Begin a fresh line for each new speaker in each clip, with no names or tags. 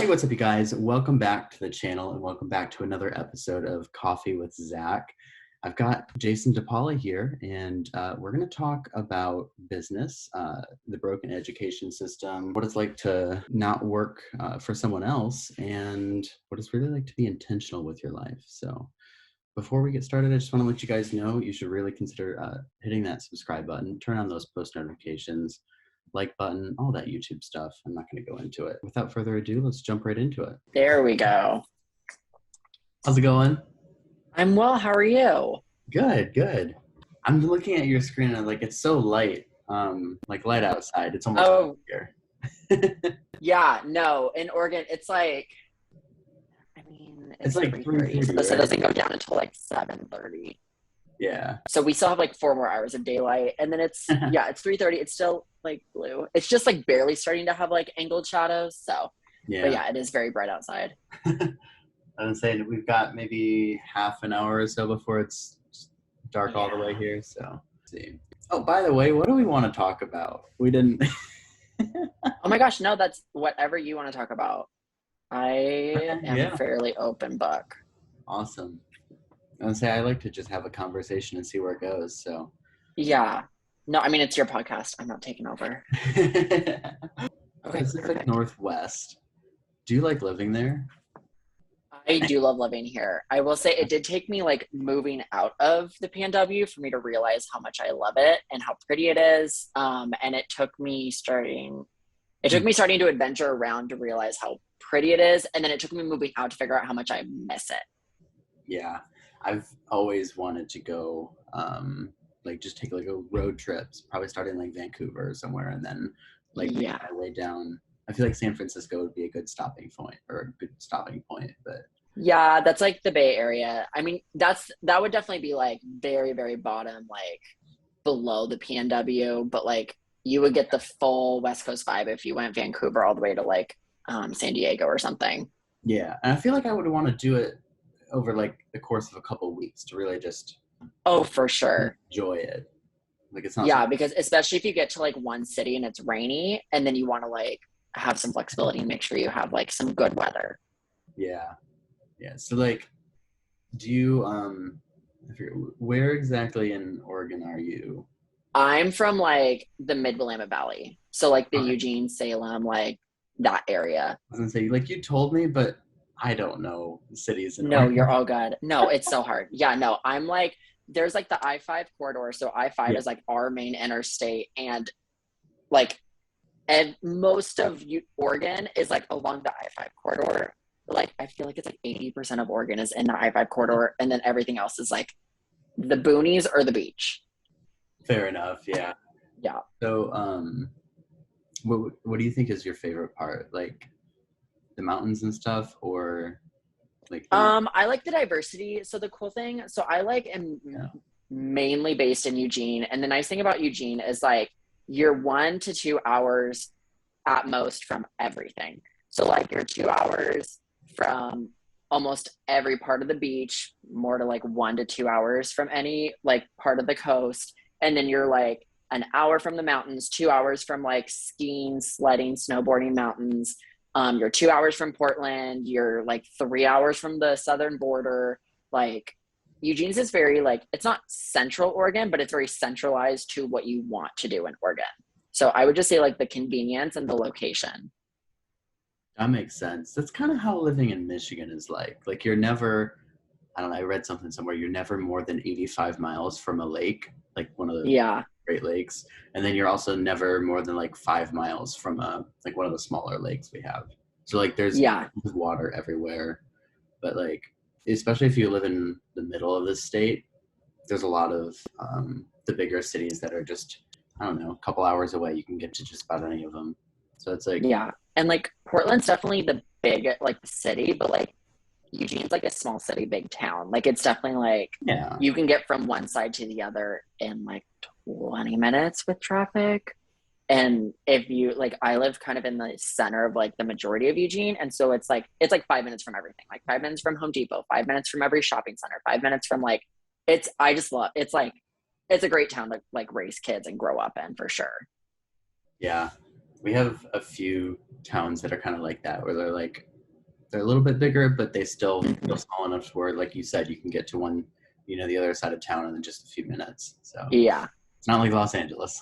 Hey, what's up, you guys? Welcome back to the channel and welcome back to another episode of Coffee with Zach. I've got Jason DePaoli here, and we're going to talk about business, the broken education system, what it's like to not work for someone else, and what it's really like to be intentional with your life. So before we get started, I just want to let you guys know you should really consider hitting that subscribe button, turn on those post notifications, like button, all that YouTube stuff. I'm not going to go into it. Without further ado, let's jump right into it.
There we go.
How's it going?
I'm well. How are you?
Good, good. I'm looking at your screen and it's so light, like light outside. It's almost here.
Yeah, no. In Oregon, it's like,
it's like 3:30,
so the sun doesn't go down until like 7:30.
Yeah.
So we still have like 4 more hours of daylight, and then it's it's 3:30. It's still like blue. It's just like barely starting to have like angled shadows. So
Yeah.
But yeah, it is very bright outside.
I'm saying we've got maybe half an hour or so before it's dark all the way here. So let's see. Oh, by the way, what do we want to talk about? We didn't.
Oh my gosh, no, that's whatever you want to talk about. I am fairly open book.
Awesome. I would say I like to just have a conversation and see where it goes. So
yeah. No, I mean, it's your podcast. I'm not taking over.
Okay, Pacific Northwest. Do you like living there?
I do love living here. I will say it did take me like moving out of the PNW for me to realize how much I love it and how pretty it is. And it took me starting to adventure around to realize how pretty it is. And then it took me moving out to figure out how much I miss it.
Yeah. I've always wanted to go, just take like a road trips, probably starting like Vancouver or somewhere, and then make my way down. I feel like San Francisco would be a good stopping point, but
yeah, that's like the Bay Area. I mean, that would definitely be like very, very bottom, like below the PNW, but like you would get the full West Coast vibe if you went Vancouver all the way to like San Diego or something.
Yeah, and I feel like I would want to do it over like the course of a couple of weeks to really just
for sure
enjoy it. Like it's not
because especially if you get to like one city and it's rainy, and then you want to like have some flexibility and make sure you have like some good weather.
Yeah. So like, do you I forget, where exactly in Oregon are you?
I'm from like the Mid-Willamette Valley, so like the Eugene, Salem, like that area.
I was gonna say, like, you told me, but I don't know cities in
No,
Oregon.
you're all good. No, it's so hard. Yeah, no, I'm like, there's like the I-5 corridor, so I-5 is like our main interstate, and like, and most of Oregon is like along the I-5 corridor. Like, I feel like it's like 80% of Oregon is in the I-5 corridor, and then everything else is like the boonies or the beach.
Fair enough. Yeah.
Yeah.
So, what do you think is your favorite part? Like the mountains and stuff, or like?
I like the diversity. So the cool thing, so I like am mainly based in Eugene, and the nice thing about Eugene is like you're 1 to 2 hours at most from everything. So like you're 2 hours from almost every part of the beach, more to like 1 to 2 hours from any like part of the coast. And then you're like an hour from the mountains, 2 hours from like skiing, sledding, snowboarding mountains. You're 2 hours from Portland. You're like 3 hours from the southern border. Like Eugene's is very like, it's not central Oregon, but it's very centralized to what you want to do in Oregon. So I would just say like the convenience and the location.
That makes sense. That's kind of how living in Michigan is like. Like you're never, I don't know, I read something somewhere, you're never more than 85 miles from a lake, like one of the Great Lakes. And then you're also never more than like 5 miles from like one of the smaller lakes we have. So like there's water everywhere. But like, especially if you live in the middle of the state, there's a lot of the bigger cities that are just, I don't know, a couple hours away. You can get to just about any of them. So it's like,
and like Portland's definitely the big like the city, but like Eugene's like a small city, big town. Like it's definitely like you can get from one side to the other in like 20 minutes with traffic. And if you like, I live kind of in the center of like the majority of Eugene, and so it's like 5 minutes from everything. Like 5 minutes from Home Depot, 5 minutes from every shopping center, 5 minutes from like I just love it's like it's a great town to like raise kids and grow up in for sure.
Yeah. We have a few towns that are kind of like that, where they're like they're a little bit bigger, but they still feel small enough to where, like you said, you can get to one, the other side of town in just a few minutes. So
Yeah.
it's not like Los Angeles.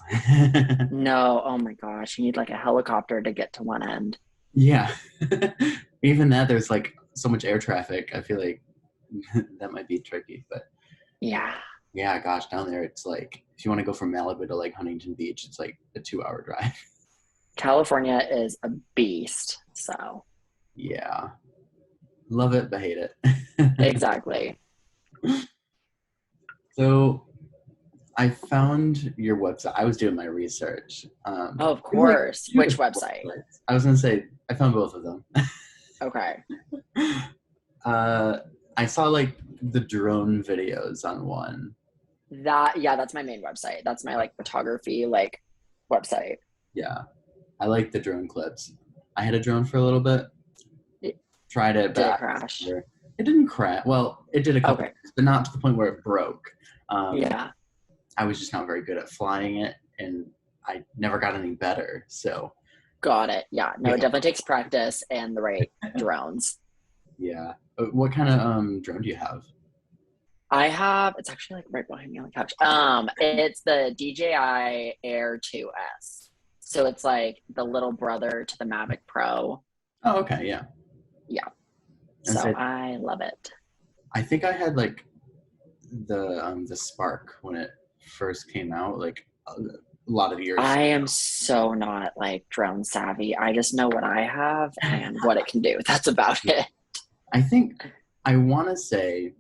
No, oh my gosh, you need like a helicopter to get to one end.
Yeah. Even that, there's like so much air traffic. I feel like that might be tricky, but
Yeah.
yeah, gosh, down there, it's like, if you want to go from Malibu to like Huntington Beach, it's like a 2-hour drive.
California is a beast, so.
Yeah. Love it, but hate it.
Exactly.
So I found your website. I was doing my research.
Oh, of
Like
course. Which website?
I was going to say, I found both of them.
Okay.
I saw like the drone videos on one.
That's my main website. That's my like photography like website.
Yeah. I like the drone clips. I had a drone for a little bit. Tried it,
Did it
but
crash?
it didn't crash. Well, it did a couple times, but not to the point where it broke.
Yeah.
I was just not very good at flying it, and I never got any better. So
Got it. Yeah. No, it definitely takes practice and the right drones.
yeah. What kind of drone do you have?
It's actually like right behind me on the couch. It's the DJI Air 2S. So it's like the little brother to the Mavic Pro.
Oh, okay, yeah.
Yeah. So I love it.
I think I had like the Spark when it first came out, like a lot of years ago.
I am so not like drone savvy. I just know what I have and what it can do. That's about it.
I think I want to say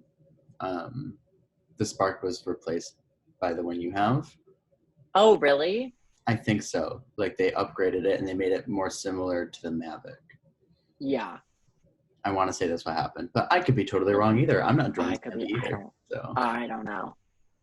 the Spark was replaced by the one you have.
Oh, really?
I think so. Like they upgraded it and they made it more similar to the Mavic.
Yeah.
I want to say that's what happened, but I could be totally wrong either. I'm not drone savvy either.
I don't know.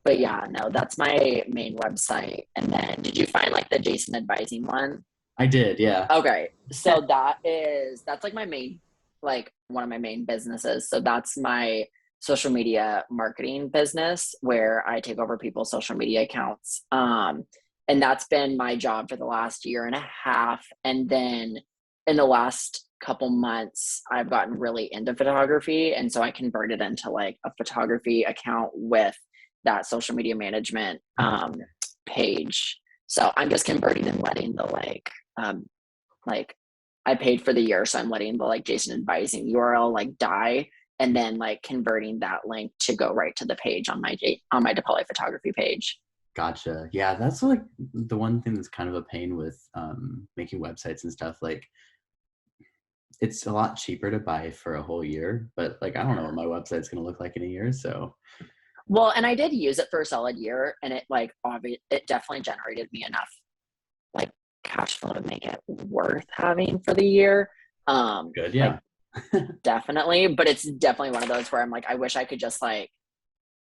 But yeah, no, that's my main website. And then did you find like the Jason advising one?
I did, yeah.
Okay. So that's like my main, like one of my main businesses. So that's my social media marketing business where I take over people's social media accounts. And that's been my job for the last year and a half. And then in the last couple months, I've gotten really into photography. And so I converted into like a photography account with that social media management page. So I'm just converting and letting the like I paid for the year, so I'm letting the like Jason advising URL like die, and then like converting that link to go right to the page on my DePaoli photography page.
Gotcha. Yeah, that's like the one thing that's kind of a pain with making websites and stuff. Like it's a lot cheaper to buy for a whole year, but like I don't know what my website's gonna look like in a year. So
well, and I did use it for a solid year, and it like it definitely generated me enough like cash flow to make it worth having for the year.
Good, yeah.
Like, definitely, but it's definitely one of those where I'm like, I wish I could just like,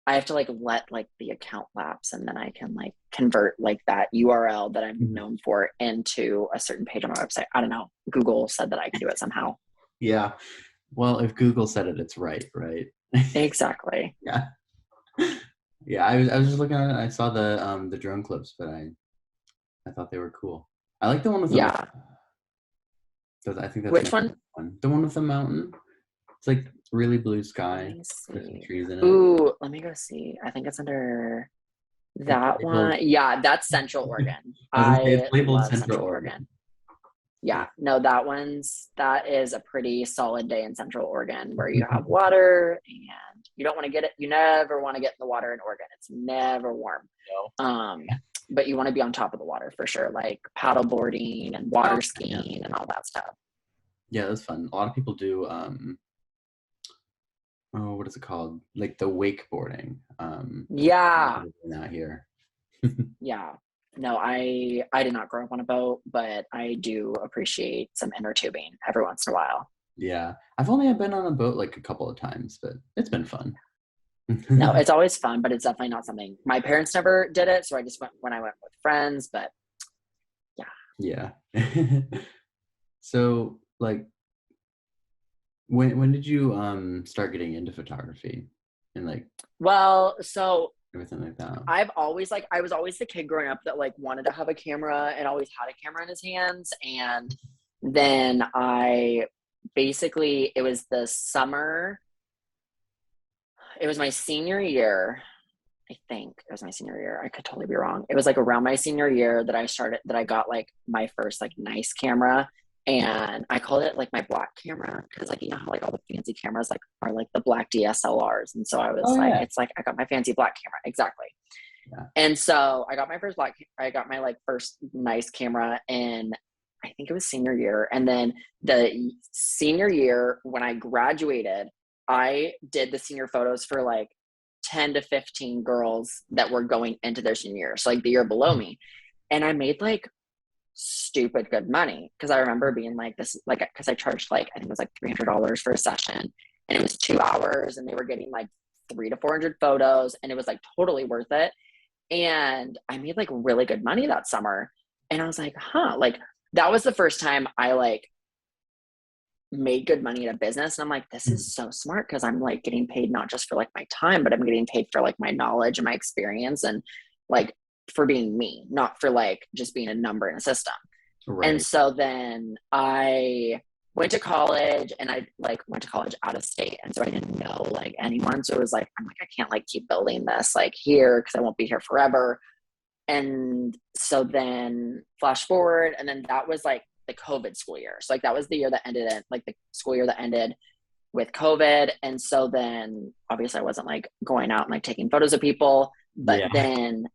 I have to like let like the account lapse, and then I can like convert like that URL that I'm known for into a certain page on my website. I don't know. Google said that I can do it somehow.
Yeah. Well, if Google said it, it's right?
Exactly.
Yeah. Yeah, I was just looking at it. I saw the drone clips, but I thought they were cool. I like the one with the mountain. I think that's
which one?
The one with the mountain. It's like really blue sky with some trees in it.
Ooh, let me go see. I think it's under that one. Yeah, that's Central Oregon. I love Central Oregon. Yeah, no, that is a pretty solid day in Central Oregon where you have water and you don't want to get it. You never want to get in the water in Oregon. It's never warm. No. But you want to be on top of the water for sure, like paddle boarding and water skiing and all that stuff.
Yeah, that's fun. A lot of people do what is it called? Like the wakeboarding.
Yeah.
Out here.
Yeah. No, I did not grow up on a boat, but I do appreciate some inner tubing every once in a while.
Yeah. I've only been on a boat like a couple of times, but it's been fun.
No, it's always fun, but it's definitely not something my parents never did it. So I just went when I went with friends, but yeah.
Yeah. So like when did you start getting into photography and like
so
everything like that?
I was always the kid growing up that like wanted to have a camera and always had a camera in his hands. And then I basically it was the summer. It was my senior year. I think it was my senior year. I could totally be wrong. It was like around my senior year that I got like my first like nice camera, and I called it like my black camera because like, you know how like all the fancy cameras like are like the black DSLRs. And so I was like,
yeah.
it's like, I got my fancy black camera. Exactly.
Yeah.
And so I got my like first nice camera in, I think it was senior year. And then the senior year when I graduated, I did the senior photos for like 10 to 15 girls that were going into their senior year. So like the year below me. And I made like stupid good money. Cause I remember being like this, like, cause I charged like, I think it was like $300 for a session, and it was 2 hours, and they were getting like 300 to 400 photos, and it was like totally worth it. And I made like really good money that summer. And I was like, huh, like that was the first time I like made good money in a business. And I'm like, this is so smart, because I'm like getting paid not just for like my time, but I'm getting paid for like my knowledge and my experience, and like for being me, not for like just being a number in a system.
Right.
And so then I went to college, and I like went to college out of state. And so I didn't know like anyone. So it was like, I'm like, I can't like keep building this like here, because I won't be here forever. And so then flash forward, and then that was like the COVID school year. So like that was the year that ended in like the school year that ended with COVID. And so then obviously I wasn't like going out and like taking photos of people. But then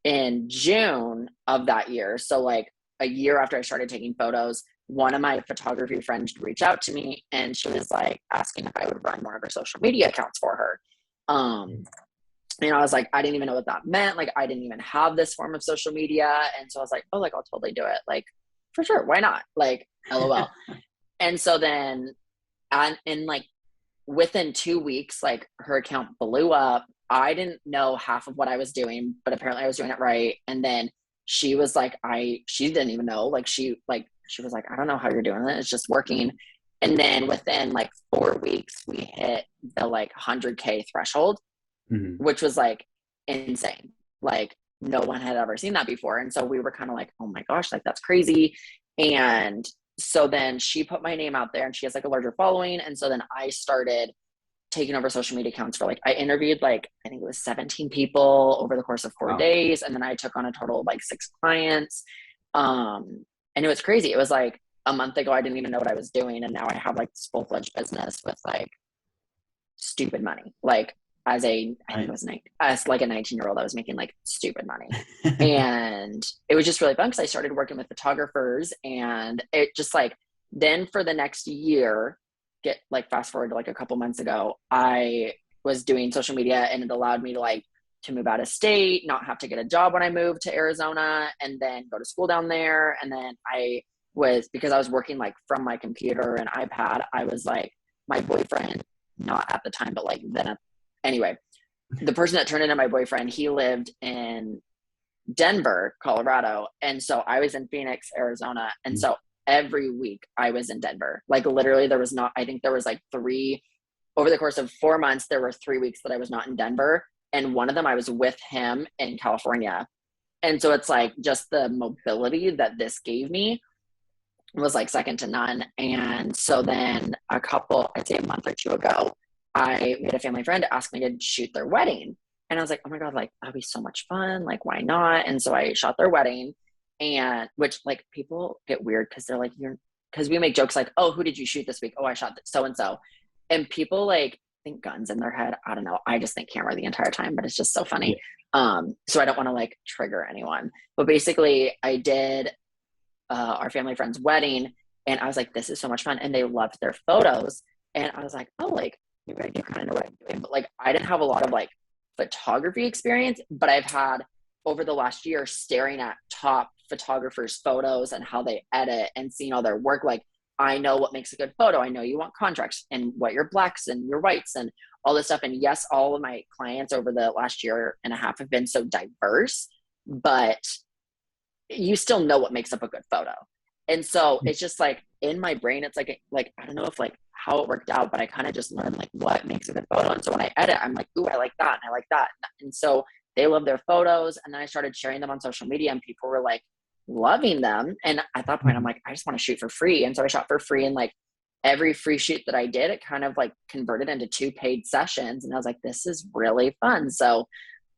in June of that year, so like a year after I started taking photos, one of my photography friends reached out to me, and she was like asking if I would run one of her social media accounts for her. And I was like, I didn't even know what that meant. Like, I didn't even have this form of social media. And so I was like, oh, like, I'll totally do it. Like, for sure. Why not? Like, LOL. And so then, and like within 2 weeks, like her account blew up. I didn't know half of what I was doing, but apparently I was doing it right. And then she was like, she didn't even know. Like, she was like, I don't know how you're doing it. It's just working. And then within like 4 weeks, we hit the like 100K threshold. Which was like insane. Like no one had ever seen that before. And so we were kind of like, oh my gosh, like that's crazy. And so then she put my name out there, and she has like a larger following. And so then I started taking over social media accounts for like, I interviewed like, I think it was 17 people over the course of 4 days. And then I took on a total of like 6 clients. And it was crazy. It was like a month ago, I didn't even know what I was doing. And now I have like this full-fledged business with like stupid money. Like, I think it was as like a 19-year-old, I was making like stupid money. And it was just really fun, because I started working with photographers, and it just like, then for the next year, get like fast forward to like a couple months ago, I was doing social media, and it allowed me to like to move out of state, not have to get a job when I moved to Arizona, and then go to school down there. And then because I was working like from my computer and iPad, I was like, my boyfriend, not at the time, but like then anyway, the person that turned into my boyfriend, he lived in Denver, Colorado. And so I was in Phoenix, Arizona. And so every week I was in Denver. Like literally I think there was like over the course of 4 months, there were 3 weeks that I was not in Denver. And one of them I was with him in California. And so it's like just the mobility that this gave me was like second to none. And so then I'd say a month or two ago, I made a family friend ask me to shoot their wedding. And I was like, oh my God, like that'd be so much fun. Like, why not? And so I shot their wedding, and which like people get weird, because they're like, because we make jokes like, oh, who did you shoot this week? Oh, I shot so-and-so. And people like think guns in their head. I don't know. I just think camera the entire time, but it's just so funny. So I don't want to like trigger anyone, but basically I did our family friend's wedding, and I was like, this is so much fun. And they loved their photos. And I was like, oh, like, maybe I do kind of know what I'm doing. But like, I didn't have a lot of like photography experience, but I've had over the last year staring at top photographers' photos and how they edit and seeing all their work. Like, I know what makes a good photo. I know you want contrast and what your blacks and your whites and all this stuff. And yes, all of my clients over the last year and a half have been so diverse, but you still know what makes up a good photo. And so it's just like in my brain, it's like I don't know if like how it worked out, but I kind of just learned like what makes a good photo. And so when I edit, I'm like, ooh, I like that. And I like that. And so they love their photos. And then I started sharing them on social media, and people were like loving them. And at that point, I'm like, I just want to shoot for free. And so I shot for free in like every free shoot that I did, it kind of like converted into 2 paid sessions. And I was like, this is really fun. So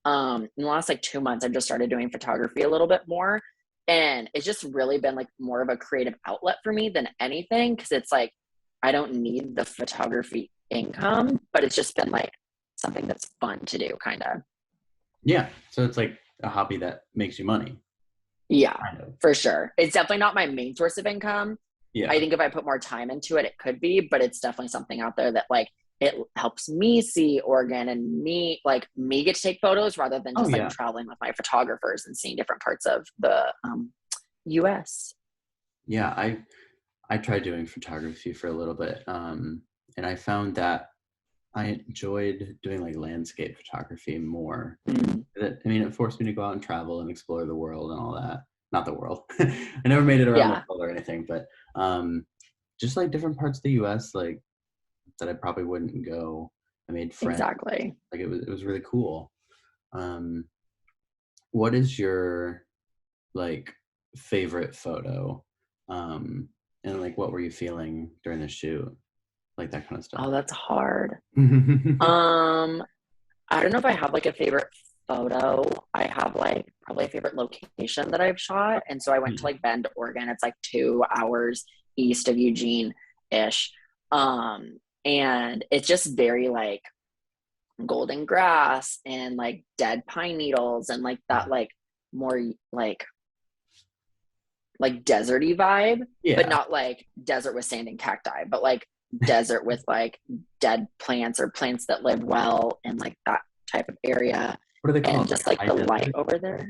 in the last like 2 months, I've just started doing photography a little bit more. And it's just really been like more of a creative outlet for me than anything. Cause it's like, I don't need the photography income, but it's just been like something that's fun to do, kind of.
Yeah. So it's like a hobby that makes you money.
Yeah,
Kind of.
for sure. It's definitely not my main source of income.
Yeah.
I think if I put more time into it, it could be, but it's definitely something out there that like it helps me see Oregon and me get to take photos rather than
Oh
just like
yeah.
traveling with my photographers and seeing different parts of the US.
Yeah. I tried doing photography for a little bit. And I found that I enjoyed doing like landscape photography more.
Mm.
I mean, it forced me to go out and travel and explore the world and all that. Not the world. I never made it around the
Yeah,
world or anything, but just like different parts of the U.S. like that I probably wouldn't go. I made friends.
exactly.
Like it was really cool. Um, what is your like favorite photo? And like what were you feeling during the shoot? Like that kind of stuff.
Oh, that's hard. I don't know if I have like a favorite photo. I have like probably a favorite location that I've shot. And so I went to
Yeah.
like Bend, Oregon. It's like 2 hours east of Eugene ish. And it's just very like golden grass and like dead pine needles and like that like more like deserty vibe, but
Yeah.
not like desert with sand and cacti, but like desert with like dead plants or plants that live well in like that type of area.
What are they
And
called? Like
just
a
like
high
the light
desert?
over there.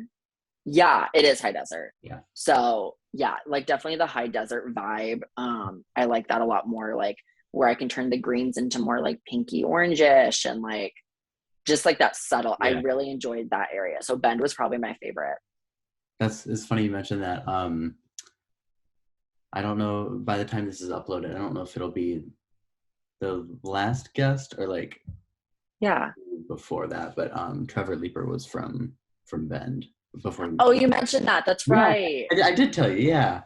Yeah, it is high desert.
Yeah.
So yeah, like definitely the high desert vibe. I like that a lot more, like where I can turn the greens into more like pinky orangish and like just like that subtle. I
Yeah.
really enjoyed that area. So Bend was probably my favorite.
It's funny you mentioned that. I don't know by the time this is uploaded, I don't know if it'll be the last guest or like
Yeah.
before that, but Trevor Leeper was from Bend before.
Oh, you mentioned that. That's
Yeah,
right.
I did tell you. Yeah,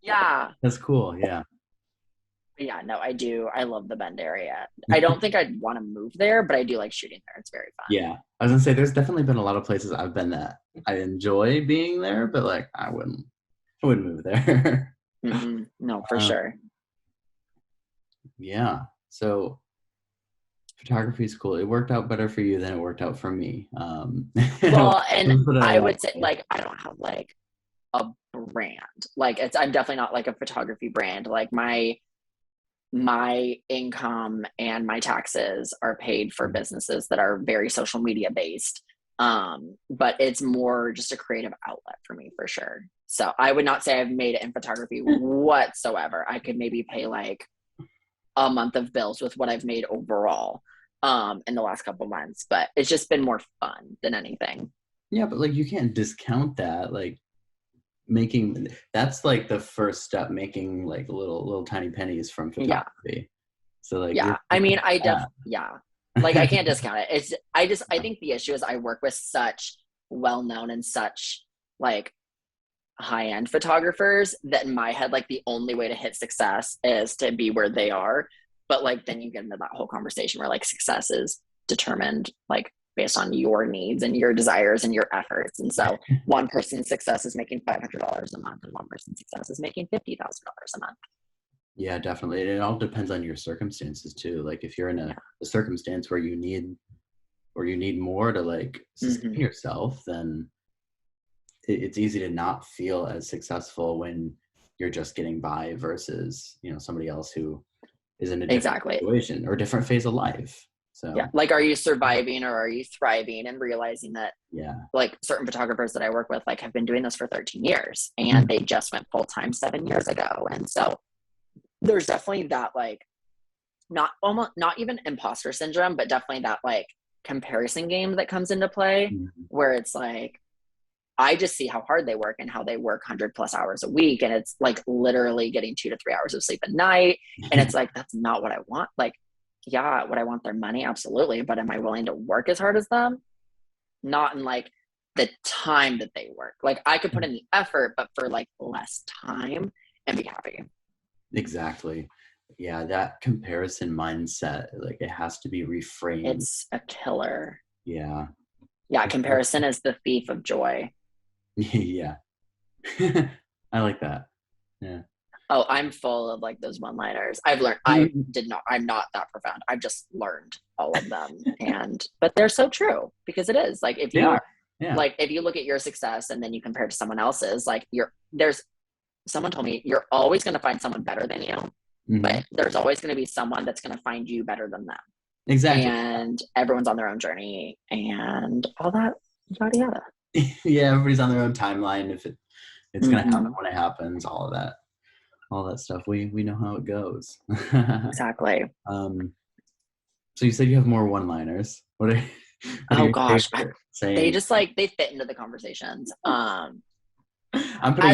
Yeah.
that's cool. Yeah.
Yeah, no, I do. I love the Bend area. I don't think I'd want to move there, but I do like shooting there. It's very fun.
Yeah. I was gonna say there's definitely been a lot of places I've been that I enjoy being there, but like I wouldn't move there.
No, for
um,
sure.
yeah. So photography is cool. It worked out better for you than it worked out for me.
Well, and
Put it
I
that
would say
way.
like I don't have like a brand. Like I'm definitely not like a photography brand. Like my income and my taxes are paid for businesses that are very social media based. But it's more just a creative outlet for me for sure. So I would not say I've made it in photography whatsoever. I could maybe pay like a month of bills with what I've made overall in the last couple months, but it's just been more fun than anything.
Yeah, but like you can't discount that. Like making that's like the first step, making like little tiny pennies from
Yeah.
photography. So like
Yeah. I
you're
mean,
that.
yeah. Like I can't discount it. I think the issue is I work with such well known and such like high end photographers that in my head, like the only way to hit success is to be where they are. But like then you get into that whole conversation where like success is determined like based on your needs and your desires and your efforts. And so one person's success is making $500 a month and one person's success is making $50,000 a month.
Yeah, definitely. It all depends on your circumstances too. Like if you're in a circumstance where you need more to like sustain
Mm-hmm.
yourself, then it's easy to not feel as successful when you're just getting by versus, somebody else who is in a different
Exactly.
situation or a different phase of life.
Yeah.
So
Like, are you surviving or are you thriving and realizing that
yeah.
like certain photographers that I work with, like have been doing this for 13 years and they just went full time 7 years ago. And so there's definitely that, like, not even imposter syndrome, but definitely that like comparison game that comes into play
Mhm.
where it's like, I just see how hard they work and how they work 100+ hours a week. And it's like literally getting 2 to 3 hours of sleep at night. And it's like, that's not what I want. Like, yeah, would I want their money? Absolutely. But am I willing to work as hard as them? Not in like the time that they work. Like I could put in the effort, but for like less time and be happy.
Exactly. Yeah, that comparison mindset, like it has to be reframed.
It's a killer.
Yeah.
Yeah, comparison is the thief of joy.
Yeah. I like that. Yeah.
Oh, I'm full of like those one-liners. I'm not that profound. I've just learned all of them. But they're so true because it is. Like
They are. Yeah.
if you look at your success and then you compare to someone else's, like there's someone told me you're always going to find someone better than you, but there's always going to be someone that's going to find you better than them.
Exactly.
And everyone's on their own journey and all that yada yada.
Yeah, everybody's on their own timeline. If it's gonna happen when it happens, all that stuff. We know how it goes.
Exactly.
So you said you have more one-liners. What are
Oh gosh,
saying?
they just they fit into the conversations.
As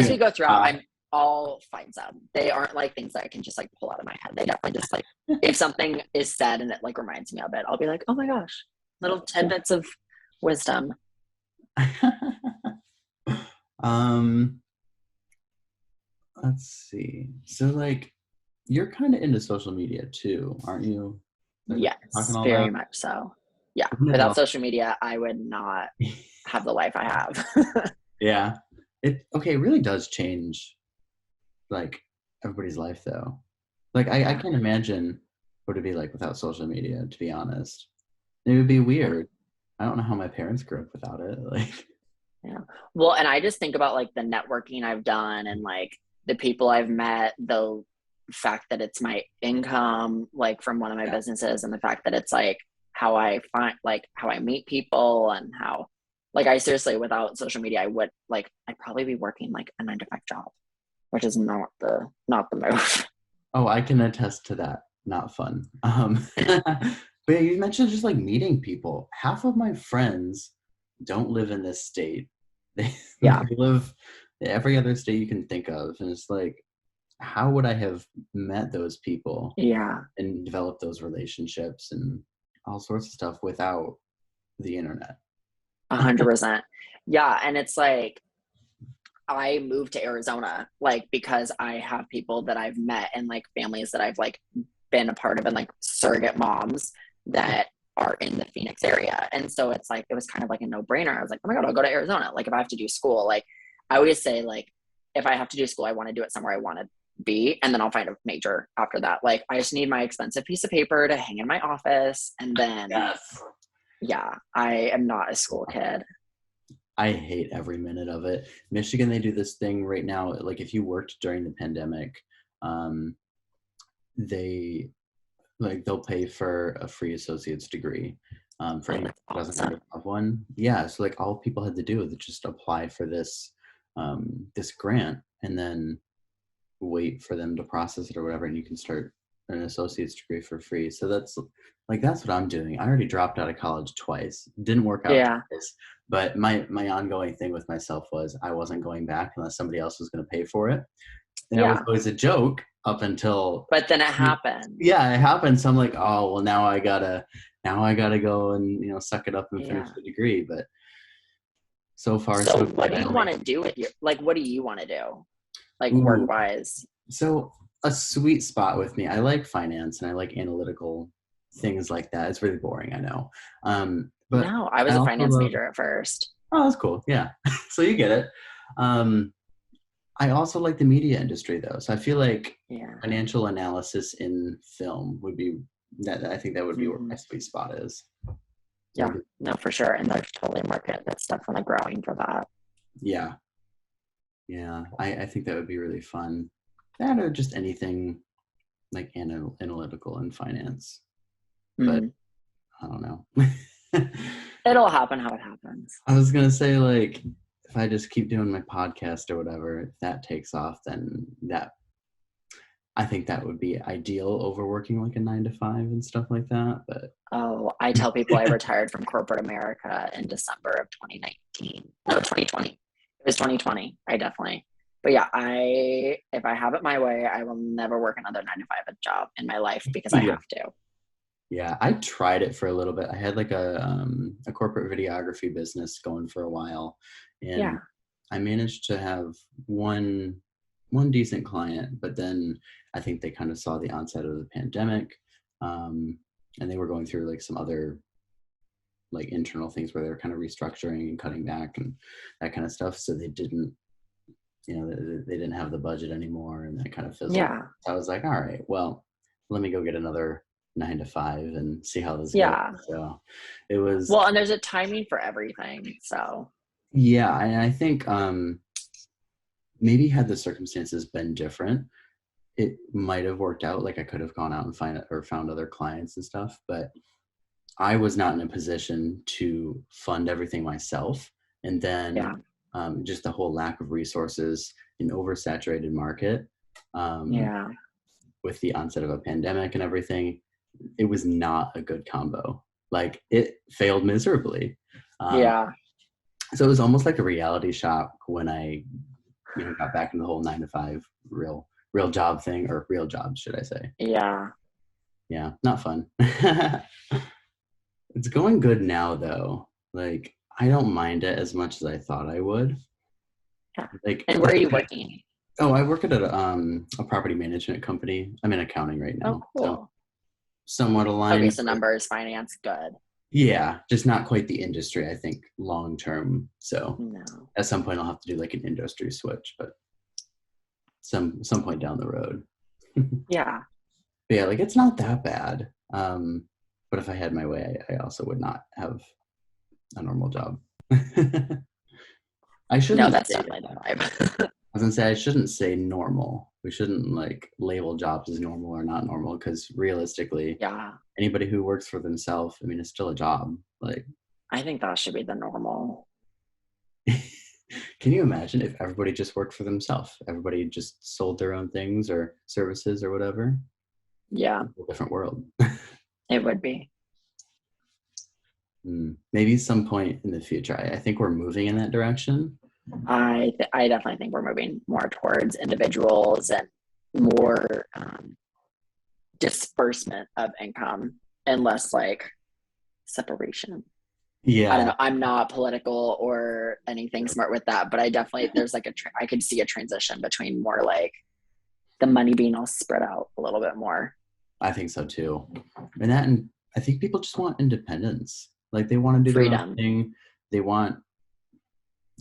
we go throughout, I'll find some. They aren't like things that I can just like pull out of my head. They definitely just like if something is said and it like reminds me of it, I'll be like, oh my gosh, little tidbits of wisdom.
Let's see. So like you're kind of into social media too, aren't you? Like,
yes, very much so. Yeah. Without social media, I would not have the life I have.
Yeah. It really does change like everybody's life though. Like I can't imagine what it'd be like without social media, to be honest. It would be weird. I don't know how my parents grew up without it. Like
yeah. Well, and I just think about like the networking I've done and like the people I've met, the fact that it's my income, like from one of my businesses, and the fact that it's like how I meet people and how like I seriously without social media I'd probably be working like a 9-to-5 job, which is not the move.
Oh, I can attest to that. Not fun. But yeah, you mentioned just like meeting people. Half of my friends don't live in this state. They live every other state you can think of. And it's like, how would I have met those people?
Yeah.
And developed those relationships and all sorts of stuff without the internet?
100%. Yeah. And it's like, I moved to Arizona, like, because I have people that I've met and like families that I've like been a part of and like surrogate moms that are in the Phoenix area. And so it's like, it was kind of like a no brainer. I was like, oh my God, I'll go to Arizona. Like if I have to do school, like I always say, like, if I have to do school, I want to do it somewhere I want to be. And then I'll find a major after that. Like I just need my expensive piece of paper to hang in my office. And then, yeah, I am not a school kid.
I hate every minute of it. Michigan, they do this thing right now. Like if you worked during the pandemic, they'll pay for a free associate's degree for anyone who doesn't already have one. Yeah, so like all people had to do was just apply for this this grant and then wait for them to process it or whatever, and you can start an associate's degree for free. So that's what I'm doing. I already dropped out of college twice. Didn't work out twice, but my ongoing thing with myself was I wasn't going back unless somebody else was going to pay for it. And it was always a joke up until.
But then it happened.
Yeah, it happened. So I'm like, oh well, now I gotta go and suck it up and finish the degree. But so far,
so what do you want to do with what do you want to do, like work wise?
So a sweet spot with me. I like finance and I like analytical things like that. It's really boring, I know. But
no, I was a finance major at first.
Oh, that's cool. Yeah. So you get it. I also like the media industry though. So I feel like financial analysis in film would be that. I think that would be where my sweet spot is.
Yeah, no, for sure. And there's totally a market that's definitely growing for that.
Yeah. Yeah. I think that would be really fun. That or just anything like analytical in finance. But I don't know.
It'll happen how it happens.
I was going to say, like, if I just keep doing my podcast or whatever, if that takes off, then I think that would be ideal over working like a 9-to-5 and stuff like that. But
I tell people I retired from corporate America in December of 2019. No, 2020. It was 2020. I definitely. But yeah, if I have it my way, I will never work another 9-to-5 job in my life because I have to.
Yeah, I tried it for a little bit. I had like a corporate videography business going for a while, and I managed to have one decent client, but then I think they kind of saw the onset of the pandemic, and they were going through like some other like internal things where they're kind of restructuring and cutting back and that kind of stuff. So they didn't, they didn't have the budget anymore, and that kind of fizzled.
Yeah.
So I was like, all right, well, let me go get another 9 to 5 and see how this goes.
Yeah.
So it was,
well, and there's a timing for everything. So
yeah. And I think maybe had the circumstances been different, it might have worked out. Like I could have gone out and found other clients and stuff, but I was not in a position to fund everything myself. And then just the whole lack of resources, an oversaturated market, with the onset of a pandemic and everything, it was not a good combo. Like it failed miserably. So it was almost like a reality shock when I, got back into the whole 9 to 5 real job thing, or real jobs, should I say. Yeah, not fun. It's going good now though. Like I don't mind it as much as I thought I would. Like,
and where are you working?
Oh, I work at a property management company. I'm in accounting right now.
Oh, cool.
So somewhat aligned.
Okay, so numbers, finance, good.
Yeah, just not quite the industry, I think, long term. So
No.
At some point I'll have to do like an industry switch, but some point down the road.
Yeah.
But yeah, like it's not that bad. But if I had my way, I also would not have a normal job. I shouldn't.
No, that's definitely the vibe.
I was gonna say I shouldn't say normal. We shouldn't like label jobs as normal or not normal, because realistically, anybody who works for themselves, I mean, it's still a job. Like,
I think that should be the normal.
Can you imagine if everybody just worked for themselves? Everybody just sold their own things or services or whatever.
Yeah,
a different world.
It would be.
Maybe some point in the future. I think we're moving in that direction.
I definitely think we're moving more towards individuals and more disbursement of income and less like separation.
Yeah.
I don't know. I'm not political or anything smart with that, but I definitely, there's like I could see a transition between more like the money being all spread out a little bit more.
I think so too. And I think people just want independence. Like they want to do
freedom.
Their own thing. They want,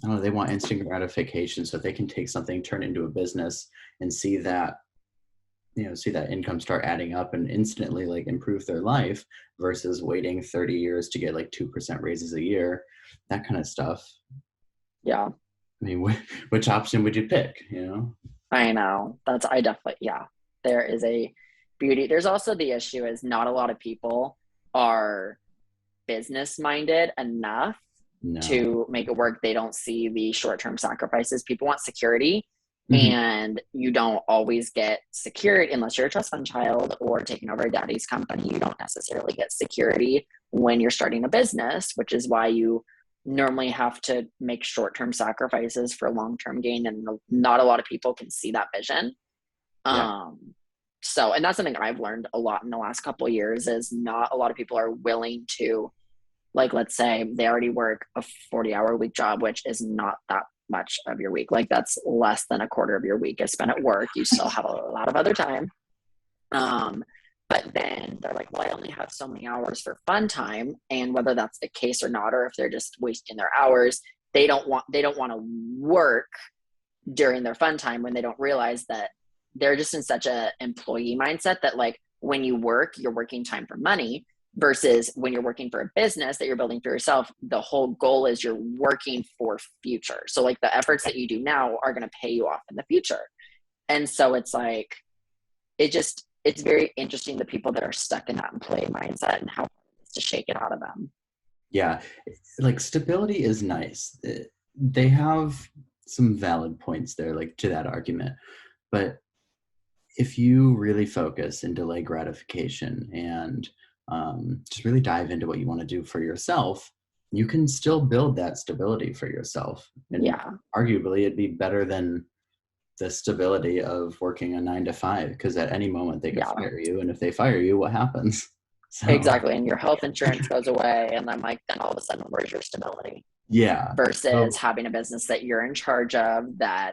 I don't know, they want instant gratification so they can take something, turn it into a business and see that income start adding up and instantly like improve their life versus waiting 30 years to get like 2% raises a year, that kind of stuff.
Yeah.
I mean, which option would you pick,
I know. There is a beauty. There's also the issue is not a lot of people are business minded enough to make it work. They don't see the short-term sacrifices. People want security. And you don't always get security unless you're a trust fund child or taking over a daddy's company. You don't necessarily get security when you're starting a business, which is why you normally have to make short-term sacrifices for long-term gain. And not a lot of people can see that vision. Yeah. And that's something I've learned a lot in the last couple of years is not a lot of people are willing to, like, let's say they already work a 40-hour week job, which is not that much of your week. Like that's less than a quarter of your week is spent at work. You still have a lot of other time. But then they're like, well, I only have so many hours for fun time. And whether that's the case or not, or if they're just wasting their hours, they don't want to work during their fun time when they don't realize that they're just in such a employee mindset that like when you work, you're working time for money. Versus when you're working for a business that you're building for yourself, the whole goal is you're working for future. So like the efforts that you do now are going to pay you off in the future. And so it's like, it's very interesting the people that are stuck in that employee mindset and how hard it is to shake it out of them.
Yeah. Like stability is nice. They have some valid points there, like to that argument. But if you really focus and delay gratification and just really dive into what you want to do for yourself, you can still build that stability for yourself. And arguably it'd be better than the stability of working a 9 to 5, because at any moment they could fire you. And if they fire you, what happens? So,
exactly. And your health insurance goes away. And then then all of a sudden, where's your stability?
Yeah.
Versus having a business that you're in charge of that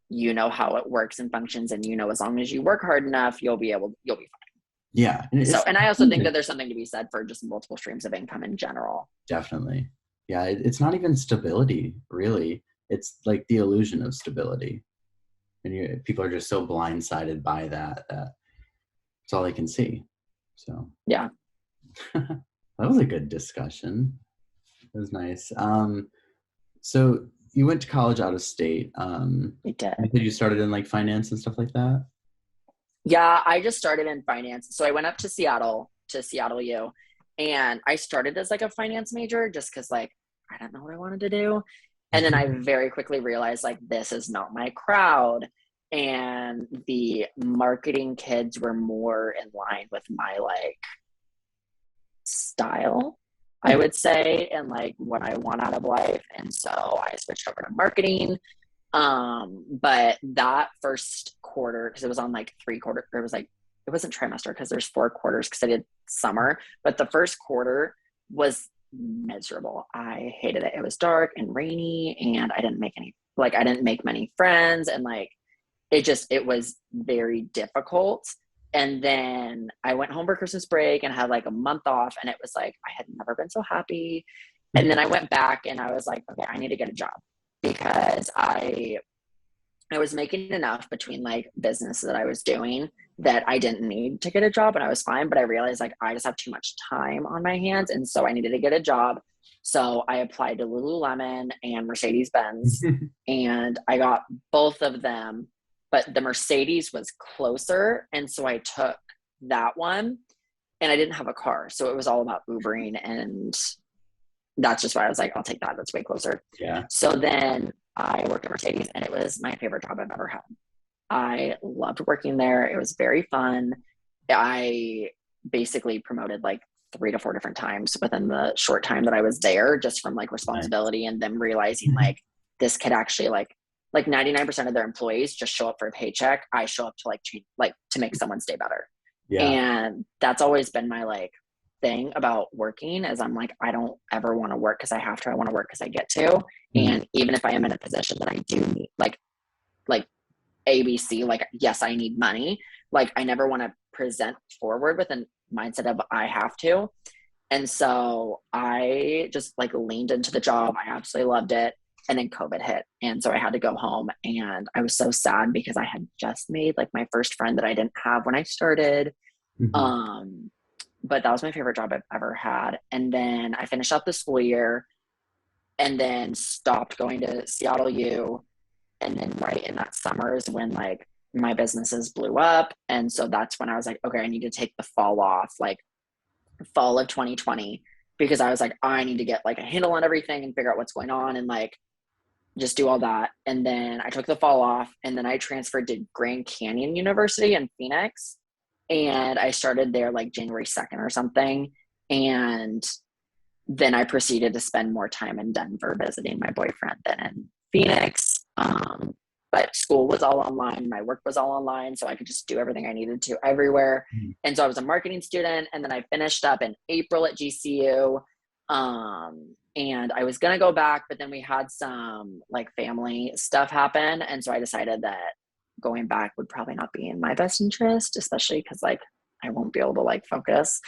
you know how it works and functions, and you know, as long as you work hard enough, you'll be fine.
Yeah.
So, and I also think that there's something to be said for just multiple streams of income in general.
Definitely. Yeah, it's not even stability, really. It's like the illusion of stability. And people are just so blindsided by that it's all they can see. So
yeah.
that was a good discussion. It was nice. So you went to college out of state.
We did.
You said you started in like finance and stuff like that?
Yeah, I just started in finance. So I went up to Seattle U, and I started as like a finance major just because like I don't know what I wanted to do. And then I very quickly realized like this is not my crowd. And the marketing kids were more in line with my like style, I would say, and like what I want out of life. And so I switched over to marketing. But that first quarter, because it was on like 3 quarter, it was like, it wasn't trimester because there's 4 quarters because I did summer, but the first quarter was miserable. I hated it. It was dark and rainy, and I didn't make many friends, and like it was very difficult. And then I went home for Christmas break and had like a month off, and it was like I had never been so happy. And then I went back and I was like, okay, I need to get a job, because I was making enough between like business that I was doing that I didn't need to get a job, and I was fine. But I realized like I just have too much time on my hands, and so I needed to get a job. So I applied to Lululemon and Mercedes-Benz, and I got both of them, but the Mercedes was closer, and so I took that one. And I didn't have a car, so it was all about Ubering, and that's just why I was like, I'll take that. That's way closer.
Yeah.
So then I worked at Mercedes, and it was my favorite job I've ever had. I loved working there. It was very fun. I basically promoted like 3 to 4 different times within the short time that I was there, just from like responsibility, and them realizing like this could actually like 99% of their employees just show up for a paycheck. I show up to like change, like to make someone stay better.
Yeah.
And that's always been my like thing about working, is I'm like, I don't ever want to work because I have to. I want to work because I get to. And even if I am in a position that I do need like ABC, like, yes, I need money. Like, I never want to present forward with a mindset of I have to. And so I just like leaned into the job. I absolutely loved it. And then COVID hit. And so I had to go home, and I was so sad because I had just made like my first friend that I didn't have when I started. But that was my favorite job I've ever had. And then I finished up the school year, and then stopped going to Seattle U. And then right in that summer is when like my businesses blew up. And so that's when I was like, okay, I need to take the fall off, like fall of 2020, because I was like, I need to get like a handle on everything and figure out what's going on and like just do all that. And then I took the fall off, and then I transferred to Grand Canyon University in Phoenix. And I started there like January 2nd or something. And then I proceeded to spend more time in Denver visiting my boyfriend than in Phoenix. But school was all online. My work was all online. So I could just do everything I needed to everywhere. And so I was a marketing student. And then I finished up in April at GCU. And I was going to go back, but then we had some like family stuff happen. And so I decided that going back would probably not be in my best interest, especially because like I won't be able to like focus.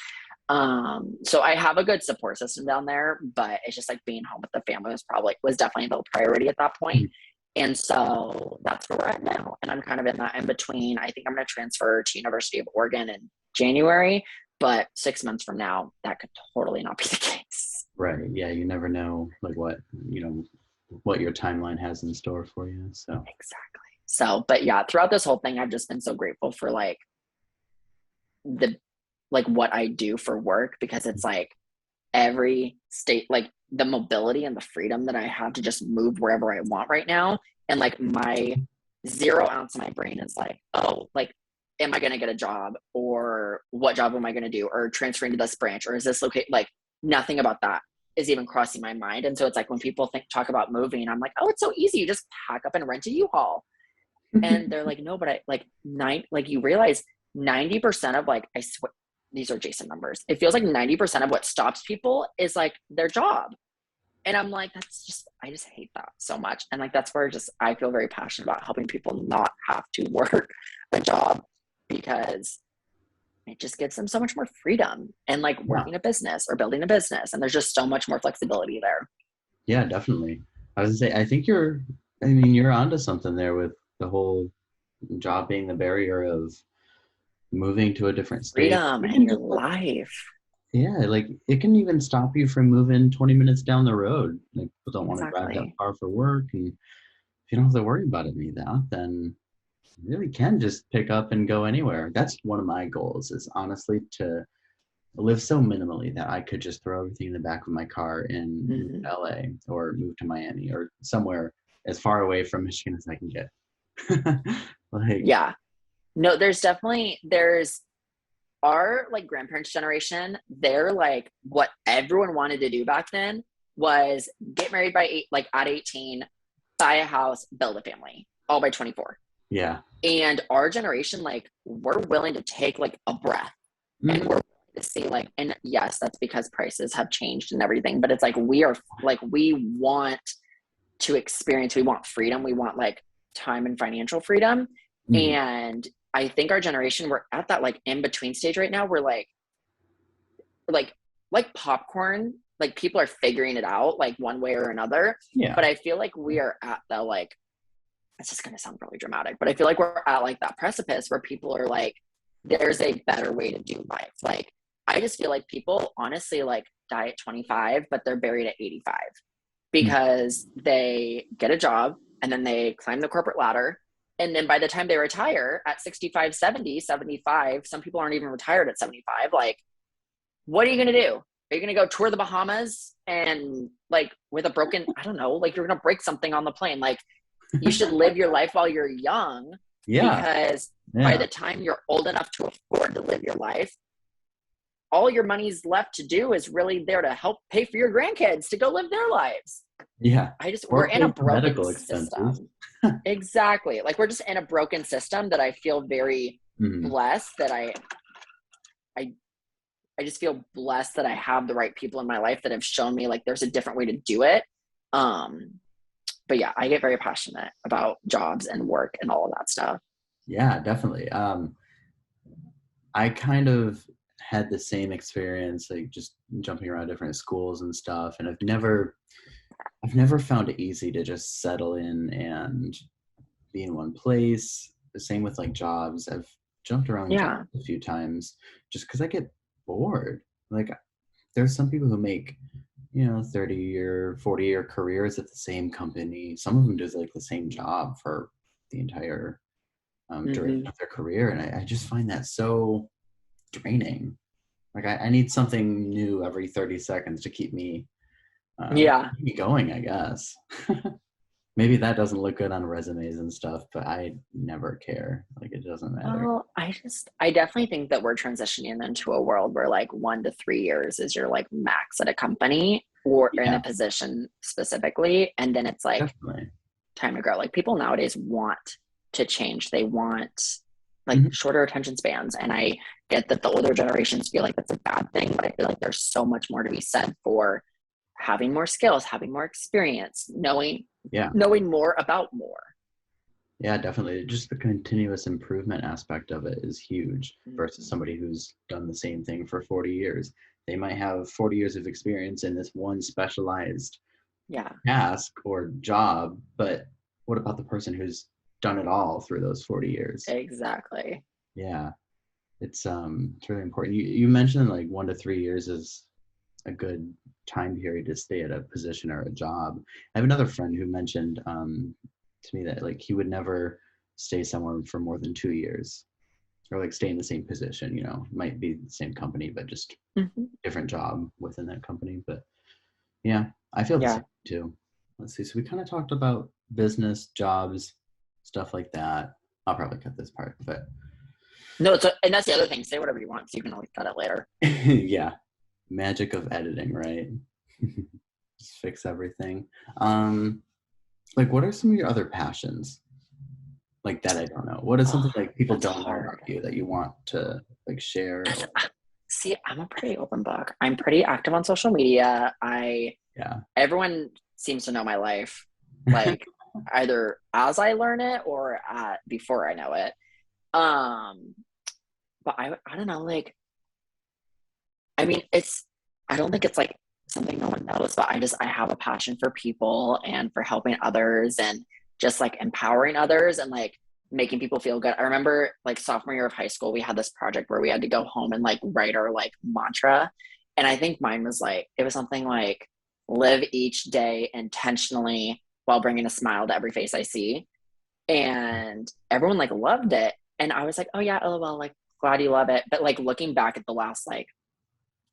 So I have a good support system down there, but it's just like being home with the family was definitely the priority at that point. And so that's where we're at now. And I'm kind of in that in between. I think I'm going to transfer to University of Oregon in January, but 6 months from now, that could totally not be the case.
Right. Yeah. You never know like what your timeline has in store for you. So
exactly. So, but yeah, throughout this whole thing, I've just been so grateful for like what I do for work, because it's like every state, like the mobility and the freedom that I have to just move wherever I want right now. And like my 0 ounce of my brain is like, oh, like, am I going to get a job, or what job am I going to do, or transferring to this branch, or is this located? Like nothing about that is even crossing my mind. And so it's like when people talk about moving, I'm like, oh, it's so easy. You just pack up and rent a U-Haul. And they're like, no, but I like you realize 90% of like, I swear, these are Jason numbers. It feels like 90% of what stops people is like their job. And I'm like, I just hate that so much. And like, that's where I feel very passionate about helping people not have to work a job, because it just gives them so much more freedom and like
Yeah.
working a business or building a business. And there's just so much more flexibility there.
Yeah, definitely. I was gonna say, I think I mean, you're onto something there with the whole job being the barrier of moving to a different state.
Freedom in
Even
your
just like,
life.
yeah, like it can even stop you from moving 20 minutes down the road. Like people don't want to drive that
Exactly.
far for work. And if you don't have to worry about any of that, then you really can just pick up and go anywhere. That's one of my goals, is honestly to live so minimally that I could just throw everything in the back of my car and move
Mm-hmm.
to LA or move to Miami or somewhere as far away from Michigan as I can get. Like,
Yeah. No, there's our like grandparents' generation. They're like, what everyone wanted to do back then was get married like at 18, buy a house, build a family, all by 24.
yeah.
And our generation, like, we're willing to take like a breath, and
Mhm.
we're willing to see like, and yes, that's because prices have changed and everything, but it's like we want to experience, we want freedom, we want like time and financial freedom.
Mhm.
And I think our generation, we're at that like in between stage right now. We're like like popcorn, like people are figuring it out like one way or another.
Yeah.
But I feel like we are at the like, it's just going to sound really dramatic, but I feel like we're at like that precipice where people are like, there's a better way to do life. Like, I just feel like people honestly like die at 25, but they're buried at 85,
Mhm.
because they get a job and then they climb the corporate ladder. And then by the time they retire at 65, 70, 75, some people aren't even retired at 75. Like, what are you going to do? Are you going to go tour the Bahamas and like with a broken, I don't know, like you're going to break something on the plane. Like, you should live your life while you're young,
Yeah.
because by
Yeah.
the time you're old enough to afford to live your life, all your money's left to do is really there to help pay for your grandkids to go live their lives.
Yeah.
We're
Or
in a
pay for
broken
medical expenses.
system. Exactly. Like, we're just in a broken system that I feel very
Mhm.
blessed that I I just feel blessed that I have the right people in my life that have shown me like there's a different way to do it. But yeah, I get very passionate about jobs and work and all of that stuff.
Yeah, definitely. I kind of had the same experience, like just jumping around different schools and stuff, and I've never found it easy to just settle in and be in one place. The same with like jobs. I've jumped around jobs
Yeah.
a few times just because I get bored. Like there's some people who make, 30-year, 40-year careers at the same company. Some of them do like the same job for the entire duration
Mm-hmm.
of their career. And I just find that so draining. Like I need something new every 30 seconds to
Yeah.
keep me going, I guess. Maybe that doesn't look good on resumes and stuff, but I never care. Like it doesn't matter.
Well, I definitely think that we're transitioning into a world where like 1 to 3 years is your like max at a company or in
Yeah,
a position specifically. And then it's like
definitely.
time to grow. Like, people nowadays want to change. They want like
Mhm.
shorter attention spans. And I get that the older generations feel like that's a bad thing, but I feel like there's so much more to be said for having more skills, having more experience,
Yeah.
knowing more about more.
Yeah, definitely. Just the continuous improvement aspect of it is huge versus
Mhm.
somebody who's done the same thing for 40 years. They might have 40 years of experience in this one specialized
Yeah,
task or job, but what about the person who's done it all through those 40 years?
exactly.
Yeah, it's really important. You mentioned like 1 to 3 years is a good time period to stay at a position or a job. I have another friend who mentioned to me that like he would never stay somewhere for more than 2 years or like stay in the same position. Might be the same company, but just
Mhm.
different job within that company. But yeah, I feel the
Yeah.
same too. Let's see. So we kind of talked about business, jobs, stuff like that. I'll probably cut this part, but
No, and that's the other thing. Say whatever you want, so you can always cut it later.
yeah, magic of editing, right? Just fix everything. Um, like, what are some of your other passions? Like that I don't know. What is
Oh,
something like people
that's
don't know about
hard.
you that you want to like share? Or...
See, I'm a pretty open book. I'm pretty active on social media. I
Yeah.
Everyone seems to know my life, like either as I learn it or before I know it. But I don't know, like, I mean, I don't think it's like something no one knows, but I have a passion for people and for helping others and just like empowering others and like making people feel good. I remember like sophomore year of high school, we had this project where we had to go home and like write our like mantra. And I think mine was like, it was something like live each day intentionally while bringing a smile to every face I see. And everyone like loved it. And I was like, oh yeah, LOL, like glad you love it. But like looking back at the last like,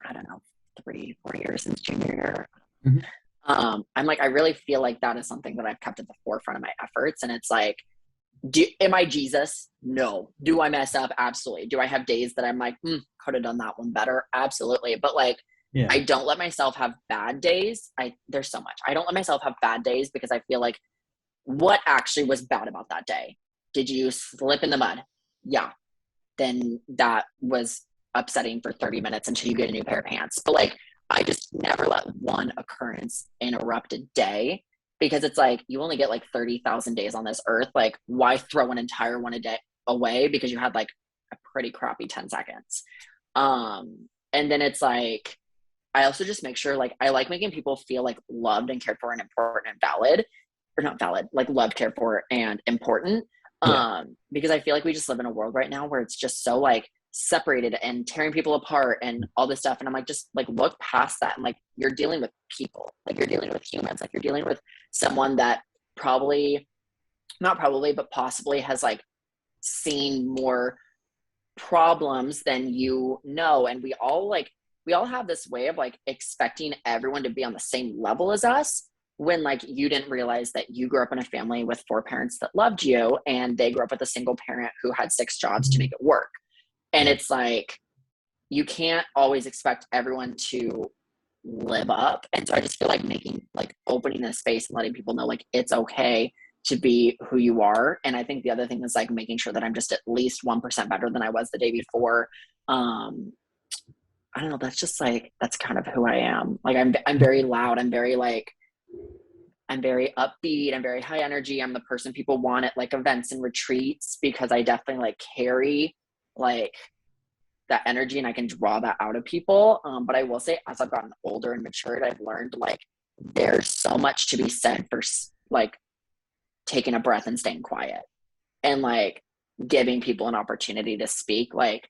I don't know, 3-4 years since junior year.
Mhm.
I'm like, I really feel like that is something that I've kept at the forefront of my efforts. And it's like, am I Jesus? No. Do I mess up? Absolutely. Do I have days that I'm like, could have done that one better? Absolutely. But like, I
Yeah.
don't let myself have bad days. There's so much. I don't let myself have bad days because I feel like what actually was bad about that day? Did you slip in the mud? Yeah. Then that was upsetting for 30 minutes until you get a new pair of pants. But like, I just never let one occurrence interrupt a day because it's like you only get like 30,000 days on this earth. Like, why throw an entire one a day away because you had like a pretty crappy 10 seconds? And then it's like, I also just make sure like I like making people feel like loved and cared for and important and valid, or not valid, like loved, cared for, and important.
Yeah.
Because I feel like we just live in a world right now where it's just so like separated and tearing people apart and all this stuff. And I'm like, just like look past that. And like, you're dealing with people, like you're dealing with humans, like you're dealing with someone that probably, not probably, but possibly has like seen more problems than you know. And we all have this way of like expecting everyone to be on the same level as us when like you didn't realize that you grew up in a family with 4 parents that loved you and they grew up with a single parent who had 6 jobs to
Mhm.
make it work. And
Yeah.
it's like you can't always expect everyone to live up. And so I just feel like making like opening a space and letting people know like it's okay to be who you are. And I think the other thing is like making sure that I'm just at least 1% better than I was the day before. um I don't know, that's just like that's kind of who I am. Like I'm very loud, I'm very upbeat, I'm very high energy. I'm the person people want at like events and retreats because I definitely like carry like that energy and I can draw that out of people. But I will say, as I've gotten older and matured, I've learned like there's so much to be said for like taking a breath and staying quiet and like giving people an opportunity to speak. Like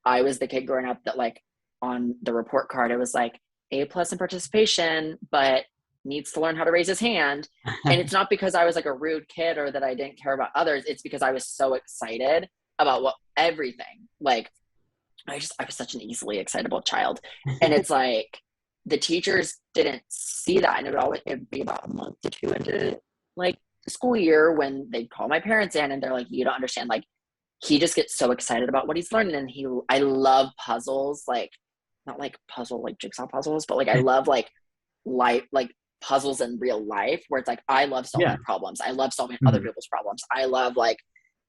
I was the kid growing up that like on the report card, it was like A+ in participation, but needs to learn how to raise his hand. And it's not because I was like a rude kid or that I didn't care about others. It's because I was so excited about what everything like I was such an easily excitable child. And it's like the teachers didn't see that. And it'd be about a month to two into like the school year when they'd call my parents in and they're like, you don't understand. Like he just gets so excited about what he's learning. And I love puzzles, like not like puzzle, like jigsaw puzzles, but like I love like life, like puzzles in real life where it's like, I love
Yeah.
solving problems. I love solving other
Mhm.
people's problems. I love like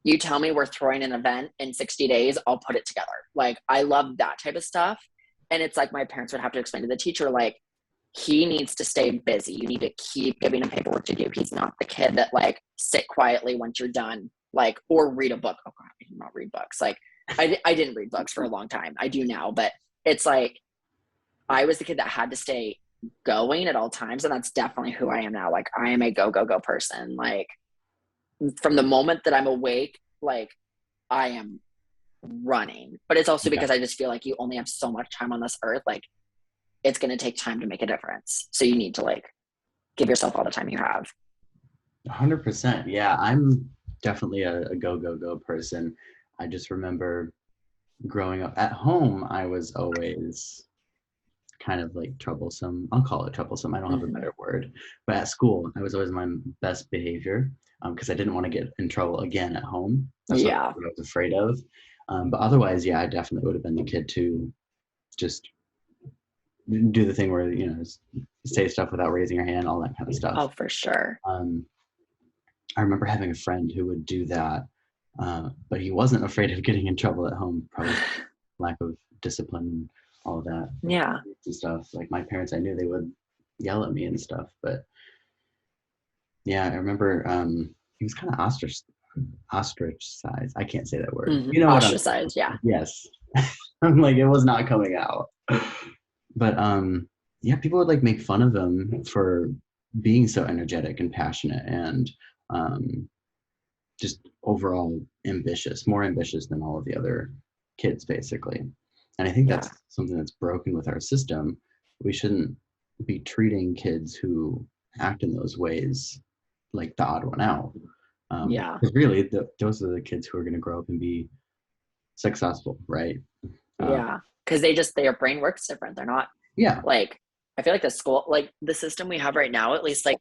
you tell me we're throwing an event in 60 days, I'll put it together. Like, I love that type of stuff. And it's like my parents would have to explain to the teacher, like, he needs to stay busy. You need to keep giving him paperwork to do. He's not the kid that, like, sit quietly once you're done, like, or read a book. Oh, God, I do not read books. Like, I didn't read books for a long time. I do now. But it's like, I was the kid that had to stay going at all times. And that's definitely who I am now. Like, I am a go, go, go person. Like, from the moment that I'm awake, like I am running. But it's also
Yeah.
because I just feel like you only have so much time on this earth. Like it's going to take time to make a difference. So you need to like give yourself all the time you have.
100%. Yeah, I'm definitely a go, go, go person. I just remember growing up at home, I was always kind of like troublesome. I'll call it troublesome. I don't have a
Mm-hmm.
better word. But at school, I was always my best behavior because I didn't want to get in trouble again at home. That's
Yeah.
what I was afraid of. But otherwise, yeah, I definitely would have been the kid to just do the thing where, say stuff without raising your hand, all that kind of stuff.
Oh, for sure.
Um, I remember having a friend who would do that, but he wasn't afraid of getting in trouble at home, probably lack of discipline, all of that,
Yeah.
and stuff. Like my parents, I knew they would yell at me and stuff. But yeah, I remember he was kind of ostracized. I can't say that word.
Mm-hmm.
You know what I'm
Ostracized, yeah.
Yes. I'm like, it was not coming out. But yeah, people would like make fun of him for being so energetic and passionate and um just overall ambitious, more ambitious than all of the other kids, basically. And I think
Yeah.
that's something that's broken with our system. We shouldn't be treating kids who act in those ways like the odd one out.
Yeah.
'Cause really, those are the kids who are going to grow up and be successful, right? Um,
Yeah. Because their brain works different. They're not
yeah.
like, I feel like the system we have right now, at least like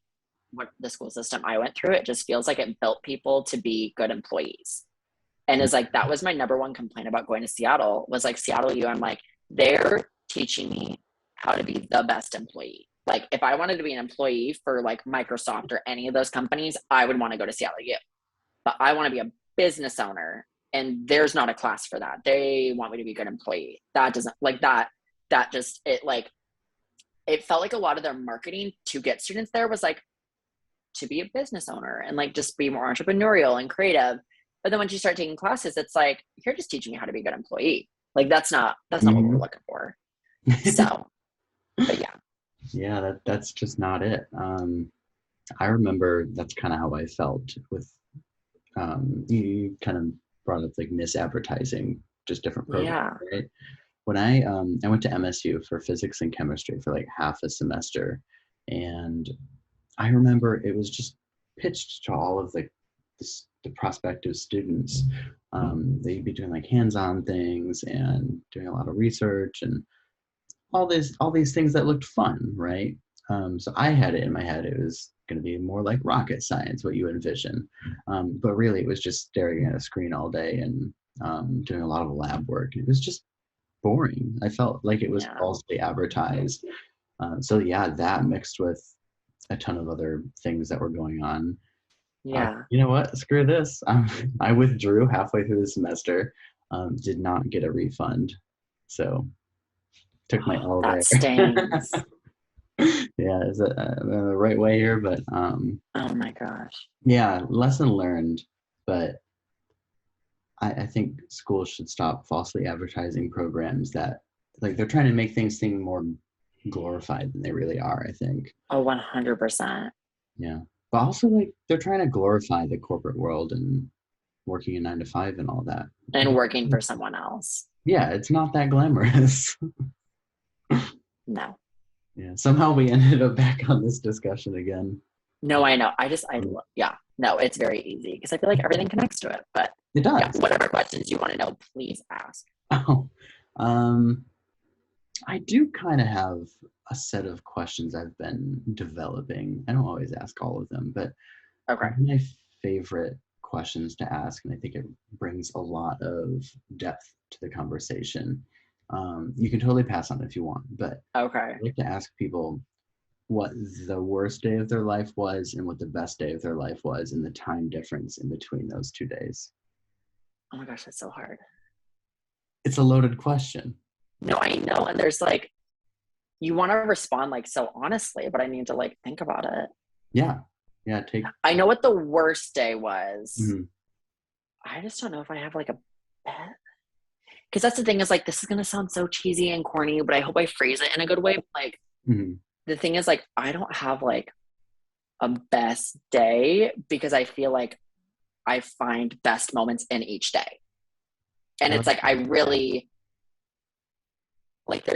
what the school system I went through, it just feels like it built people to be good employees. And is like, that was my number one complaint about going to Seattle was like Seattle U. I'm like, they're teaching me how to be the best employee. Like if I wanted to be an employee for like Microsoft or any of those companies, I would want to go to Seattle U. But I want to be a business owner and there's not a class for that. They want me to be a good employee. That doesn't like that just, it felt like a lot of their marketing to get students there was like to be a business owner and like just be more entrepreneurial and creative. But then once you start taking classes, it's like, you're just teaching me how to be a good employee. Like that's not what we're
Mhm.
looking for. So, but yeah.
Yeah, that's just not it. I remember that's kind of how I felt with you kind of brought up like misadvertising just different programs,
Yeah.
right? When I went to MSU for physics and chemistry for like half a semester, and I remember it was just pitched to all of the prospective students. They'd be doing like hands-on things and doing a lot of research and all these things that looked fun, right? So I had it in my head it was going to be more like rocket science, what you envision, but really it was just staring at a screen all day and doing a lot of lab work. It was just boring. I felt like it was
Yeah.
falsely advertised. So yeah, that mixed with a ton of other things that were going on.
Yeah.
You know what? Screw this. I withdrew halfway through the semester. Did not get a refund, so took my
Oh,
L
that
there.
stings.
Yeah, is it the right way here? But
Oh my gosh.
yeah, lesson learned. But I think schools should stop falsely advertising programs that like they're trying to make things seem more glorified than they really are, I think.
Oh, 100%.
Yeah. But also like they're trying to glorify the corporate world and working a 9 to 5 and all that.
And working for someone else.
Yeah, it's not that glamorous.
No.
Yeah. Somehow we ended up back on this discussion again.
No, I know. Yeah. No, it's very easy because I feel like everything connects to it. But
It
yeah,
does.
whatever questions you want to know, please ask.
Oh, um, I do kind of have a set of questions I've been developing. I don't always ask all of them, but
Okay.
one of my favorite questions to ask, and I think it brings a lot of depth to the conversation. You can totally pass on if you want, but
Okay.
I like to ask people what the worst day of their life was and what the best day of their life was and the time difference in between those 2 days.
Oh my gosh, that's so hard.
It's a loaded question.
No, I know. And there's like, you want to respond like so honestly, but I need to like think about it.
Yeah. Yeah.
I know what the worst day was.
Mhm.
I just don't know if I have like a bet. Because that's the thing is like, this is going to sound so cheesy and corny, but I hope I phrase it in a good way. Like,
Mhm.
the thing is like, I don't have like a best day because I feel like I find best moments in each day. And
I
it's
like
like, I really, like, there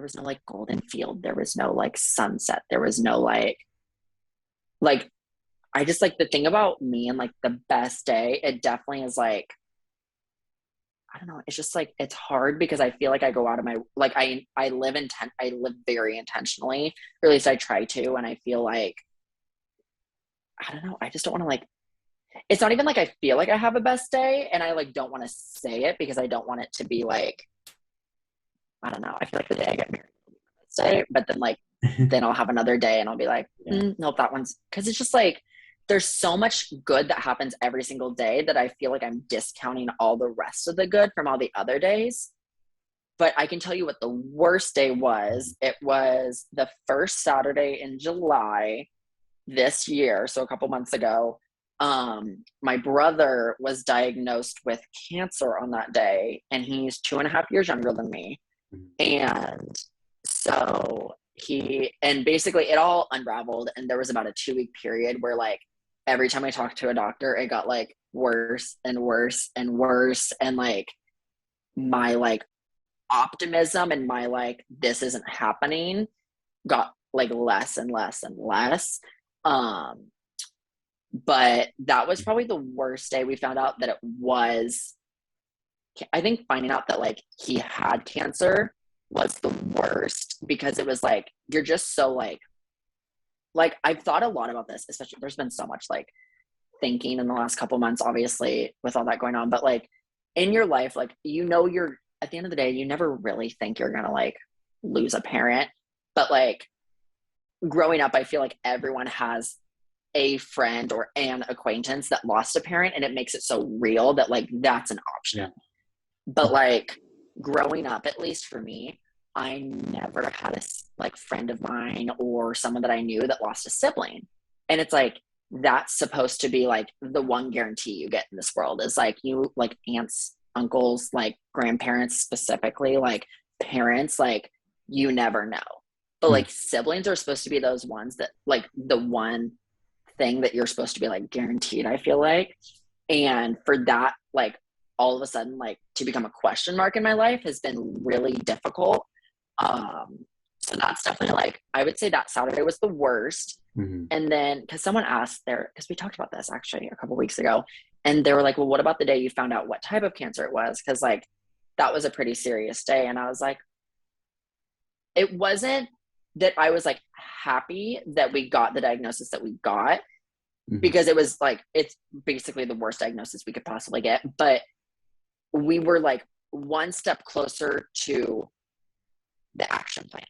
was no like golden field. There was no like sunset. There was no like, I just like the thing about me and like the best day, it definitely is like, I don't know. It's just like, it's hard because I feel like I go out of my, like I live very intentionally, or at least I try to. And I feel like, I don't know. I just don't want to like, it's not even like I feel like I have a best day and I like don't want to say it because I don't want it to be like, I don't know. I feel like the day I get married will be my best day, but then like, then I'll have another day and I'll be like, nope, that one's, because it's just like, there's so much good that happens every single day that I feel like I'm discounting all the rest of the good from all the other days. But I can tell you what the worst day was. It was the first Saturday in July this year, so a couple months ago. My brother was diagnosed with cancer on that day, and he's 2.5 years younger than me. And so and basically it all unraveled, and there was about a 2-week period where like every time I talked to a doctor, it got like worse and worse and worse. And like my like optimism and my like, this isn't happening, got like less and less and less. But that was probably the worst day. We found out that it was, I think finding out that like he had cancer was the worst, because it was like, you're just so like I've thought a lot about this, especially there's been so much like thinking in the last couple months, obviously with all that going on, but like in your life, like, you know, you're at the end of the day, you never really think you're going to like lose a parent, but like growing up, I feel like everyone has a friend or an acquaintance that lost a parent, and it makes it so real that like that's an option.
Yeah.
But like growing up, at least for me, I never had a like friend of mine or someone that I knew that lost a sibling. And it's like, that's supposed to be like the one guarantee you get in this world, is like you like aunts, uncles, like grandparents, specifically like parents, like you never know. But like siblings are supposed to be those ones that like the one thing that you're supposed to be like guaranteed, I feel like. And for that, like all of a sudden, like to become a question mark in my life has been really difficult. So that's definitely like, I would say that Saturday was the worst. And then, because someone asked because we talked about this actually a couple weeks ago, and they were like, well, what about the day you found out what type of cancer it was? Because like that was a pretty serious day. And I was like, it wasn't that I was like happy that we got the diagnosis that we got, because it was like, it's basically the worst diagnosis we could possibly get. But we were like one step closer to the action plan.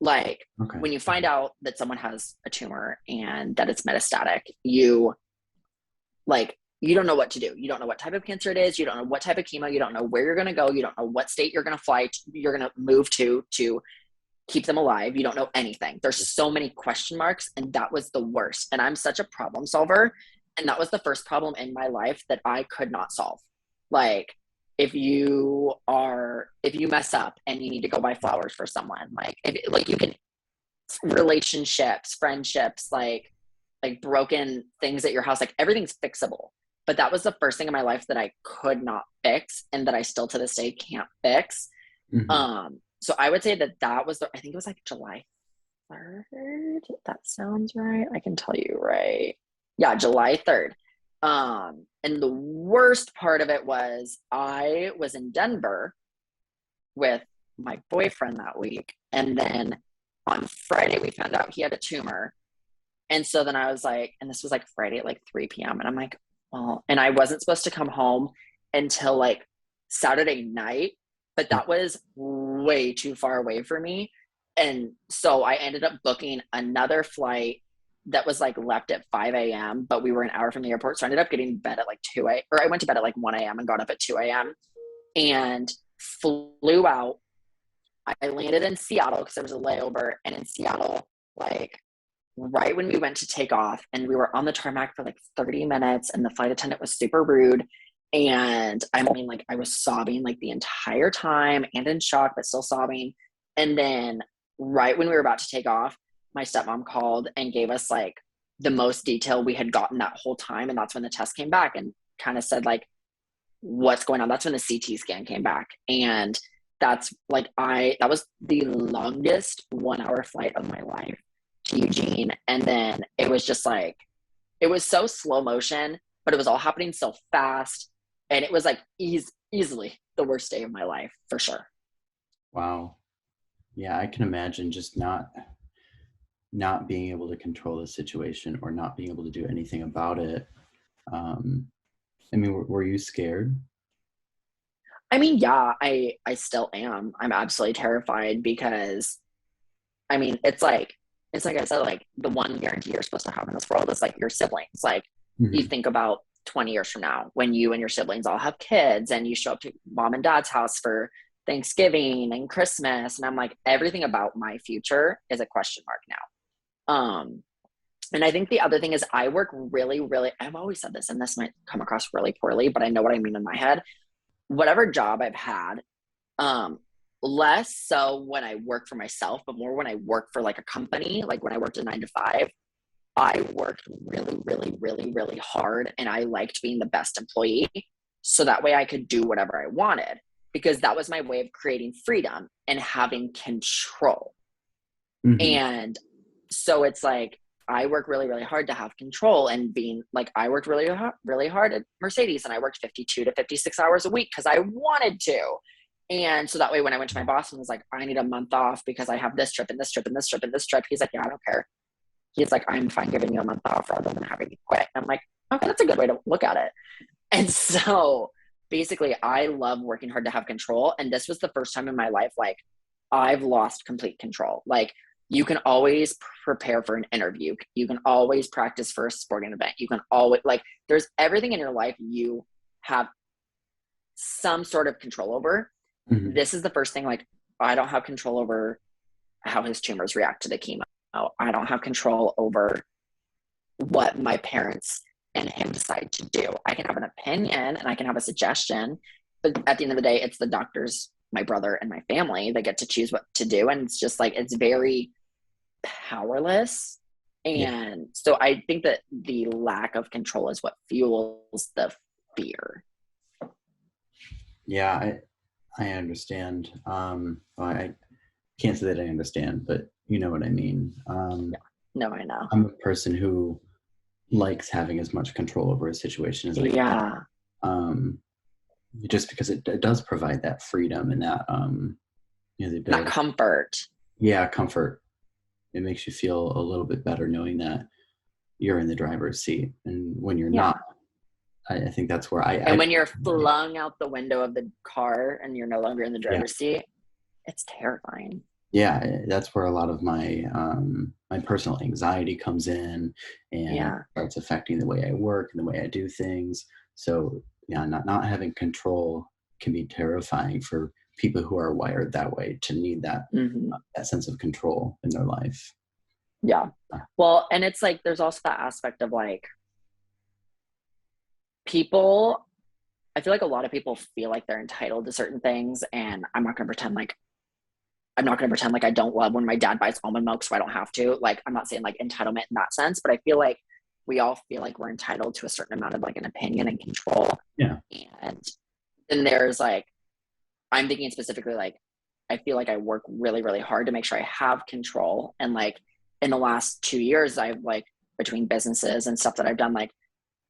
Like when you find out that someone has a tumor and that it's metastatic, you don't know what to do. You don't know what type of cancer it is. You don't know what type of chemo. You don't know where you're going to go. You don't know what state you're going to fly to, you're going to move to keep them alive. You don't know anything. There's so many question marks, and that was the worst. And I'm such a problem solver. And that was the first problem in my life that I could not solve. Like, if you mess up and you need to go buy flowers for someone, like you can, relationships, friendships, like broken things at your house, like everything's fixable. But that was the first thing in my life that I could not fix, and that I still to this day can't fix. So I would say that was I think it was like July 3rd. That sounds right. I can tell you right. Yeah, July 3rd. And the worst part of it was I was in Denver with my boyfriend that week. And then on Friday, we found out he had a tumor. And so then I was like, and this was like Friday at like 3 p.m. And I'm like, well, and I wasn't supposed to come home until like Saturday night, but that was way too far away for me. And so I ended up booking another flight that was like left at 5 a.m., but we were an hour from the airport. So I ended up getting to bed at like 2 a.m. or I went to bed at like 1 a.m. and got up at 2 a.m. and flew out. I landed in Seattle because there was a layover, and in Seattle, like right when we went to take off, and we were on the tarmac for like 30 minutes, and the flight attendant was super rude. And I mean, like I was sobbing like the entire time and in shock, but still sobbing. And then right when we were about to take off, my stepmom called and gave us like the most detail we had gotten that whole time. And that's when the test came back and kind of said like, what's going on? That's when the CT scan came back. And that's like, that was the longest 1-hour flight of my life to Eugene. And then it was just like, it was so slow motion, but it was all happening so fast. And it was like easily the worst day of my life for sure.
Wow. Yeah, I can imagine just not being able to control the situation or not being able to do anything about it. I mean, were you scared?
I mean, yeah, I still am. I'm absolutely terrified because, I mean, it's like I said, like the one guarantee you're supposed to have in this world is like your siblings. Like you think about 20 years from now when you and your siblings all have kids and you show up to mom and dad's house for Thanksgiving and Christmas. And I'm like, everything about my future is a question mark now. And I think the other thing is I work really, really, I've always said this, and this might come across really poorly, but I know what I mean in my head. Whatever job I've had, less so when I work for myself, but more when I work for like a company, like when I worked a 9 to 5, I worked really, really, really, really hard, and I liked being the best employee. So that way I could do whatever I wanted, because that was my way of creating freedom and having control.
Mm-hmm.
And so it's like, I work really, really hard to have control, and being like, I worked really, really hard at Mercedes, and I worked 52 to 56 hours a week because I wanted to. And so that way, when I went to my boss and was like, I need a month off because I have this trip and this trip and this trip and this trip, he's like, yeah, I don't care. He's like, I'm fine giving you a month off rather than having you quit. And I'm like, okay, that's a good way to look at it. And so basically, I love working hard to have control. And this was the first time in my life, like, I've lost complete control. Like, you can always prepare for an interview. You can always practice for a sporting event. You can always, like, there's everything in your life you have some sort of control over. Mm-hmm. This is the first thing, like, I don't have control over how his tumors react to the chemo. I don't have control over what my parents and him decide to do. I can have an opinion and I can have a suggestion, but at the end of the day, it's the doctors, my brother, and my family that get to choose what to do. And it's just like, it's very powerless. And so I think that the lack of control is what fuels the fear.
Yeah, I understand. I can't say that I understand, but you know what I mean.
No, I know.
I'm a person who likes having as much control over a situation as I can. Just because it does provide that freedom and that
that comfort.
Yeah, comfort. It makes you feel a little bit better knowing that you're in the driver's seat, and when you're not, I think that's where
when you're flung out the window of the car and you're no longer in the driver's seat, it's terrifying.
Yeah, that's where a lot of my my personal anxiety comes in, and starts affecting the way I work and the way I do things. So yeah, not having control can be terrifying for people who are wired that way, to need that that sense of control in their life.
Yeah. Well, and it's like, there's also that aspect of like, people, I feel like a lot of people feel like they're entitled to certain things, and I'm not going to pretend like I don't love when my dad buys almond milk so I don't have to. Like, I'm not saying like entitlement in that sense, but I feel like we all feel like we're entitled to a certain amount of like an opinion and control.
Yeah.
And then there's like, I'm thinking specifically, like, I feel like I work really, really hard to make sure I have control. And like, in the last 2 years, I've like, between businesses and stuff that I've done, like,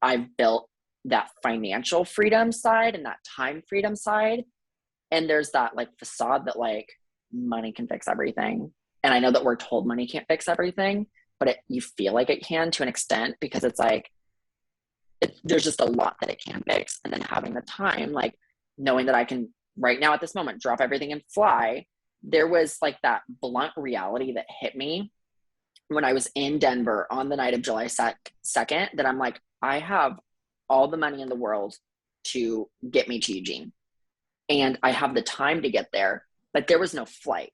I've built that financial freedom side and that time freedom side. And there's that like facade that like money can fix everything. And I know that we're told money can't fix everything, but you feel like it can to an extent, because it's like, there's just a lot that it can fix. And then having the time, like knowing that I can right now at this moment drop everything and fly. There was like that blunt reality that hit me when I was in Denver on the night of July 2nd, that I'm like, I have all the money in the world to get me to Eugene, and I have the time to get there, but there was no flight,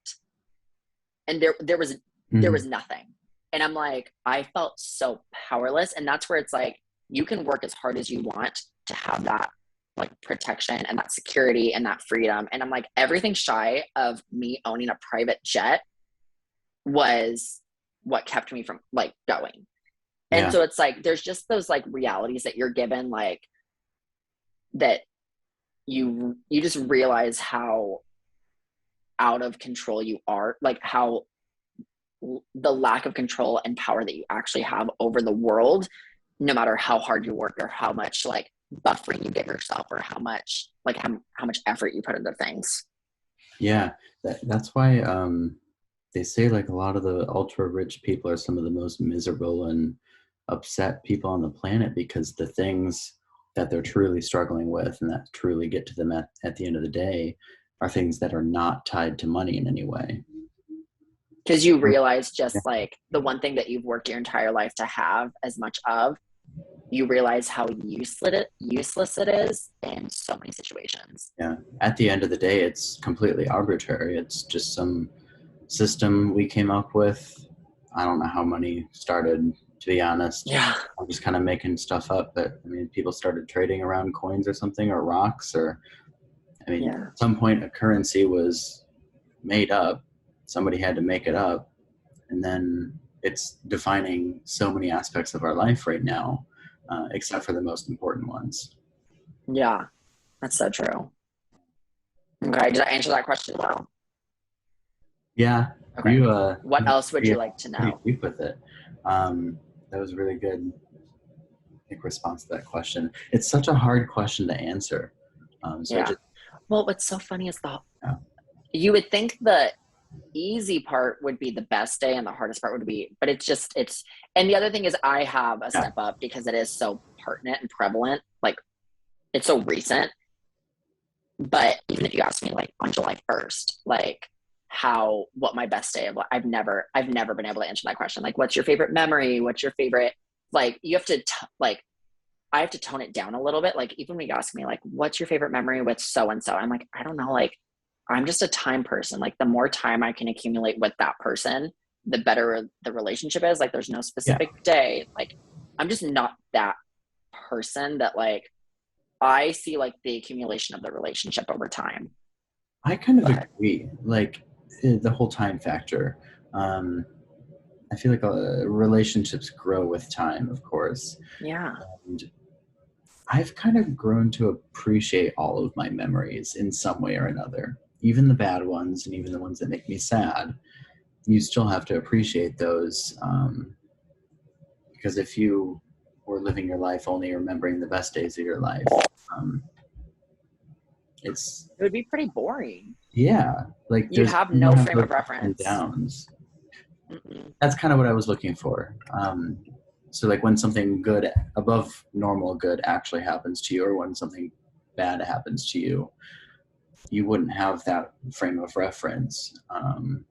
and there was nothing. And I'm like, I felt so powerless. And that's where it's like, you can work as hard as you want to have that like protection and that security and that freedom. And I'm like, everything shy of me owning a private jet was what kept me from like going. And so it's like, there's just those like realities that you're given, like that you just realize how out of control you are, like how the lack of control and power that you actually have over the world, no matter how hard you work or how much like buffering you give yourself, or how much like how much effort you put into things.
Yeah, that's why they say like a lot of the ultra rich people are some of the most miserable and upset people on the planet, because the things that they're truly struggling with and that truly get to them at the end of the day are things that are not tied to money in any way.
Because you realize just like the one thing that you've worked your entire life to have as much of you realize how useless it is in so many situations.
Yeah. At the end of the day, it's completely arbitrary. It's just some system we came up with. I don't know how money started, to be honest.
Yeah.
I'm just kind of making stuff up, but I mean, people started trading around coins or something, or rocks, or I mean,
Yeah.
at some point a currency was made up. Somebody had to make it up, and then it's defining so many aspects of our life right now, except for the most important ones.
Yeah. That's so true. Okay. Did I answer that question well?
Yeah,
Okay.
you
What else would
pretty,
you like to
pretty
know?
deep with it. That was a really good, I think, response to that question. It's such a hard question to answer. So I
Yeah.
just,
Well, what's so funny is
yeah,
you would think the easy part would be the best day and the hardest part would be, but and the other thing is I have a
yeah,
step up because it is so pertinent and prevalent. Like it's so recent. But even if you ask me like on July 1st, like what my best day of, I've never been able to answer that question. Like, what's your favorite memory? What's your favorite, like, you have to, like, I have to tone it down a little bit. Like, even when you ask me, like, what's your favorite memory with so and so? I'm like, I don't know. Like, I'm just a time person. Like, the more time I can accumulate with that person, the better the relationship is. Like, there's no
yeah.
specific day. Like, I'm just not that person that, like, I see like the accumulation of the relationship over time.
I kind of
But
agree. Like the whole time factor. Um, I feel like relationships grow with time, of course.
yeah,
And I've kind of grown to appreciate all of my memories in some way or another, even the bad ones and even the ones that make me sad. You still have to appreciate those, because if you were living your life only remembering the best days of your life, um, it's
it would be pretty boring.
yeah, like
You'd
there's
have
you don't
no
have
frame
those
of
ups and
reference.
downs.
Mm-mm.
That's kind of what I was looking for. So like when something good, above normal good, actually happens to you, or when something bad happens to you, you wouldn't have that frame of reference,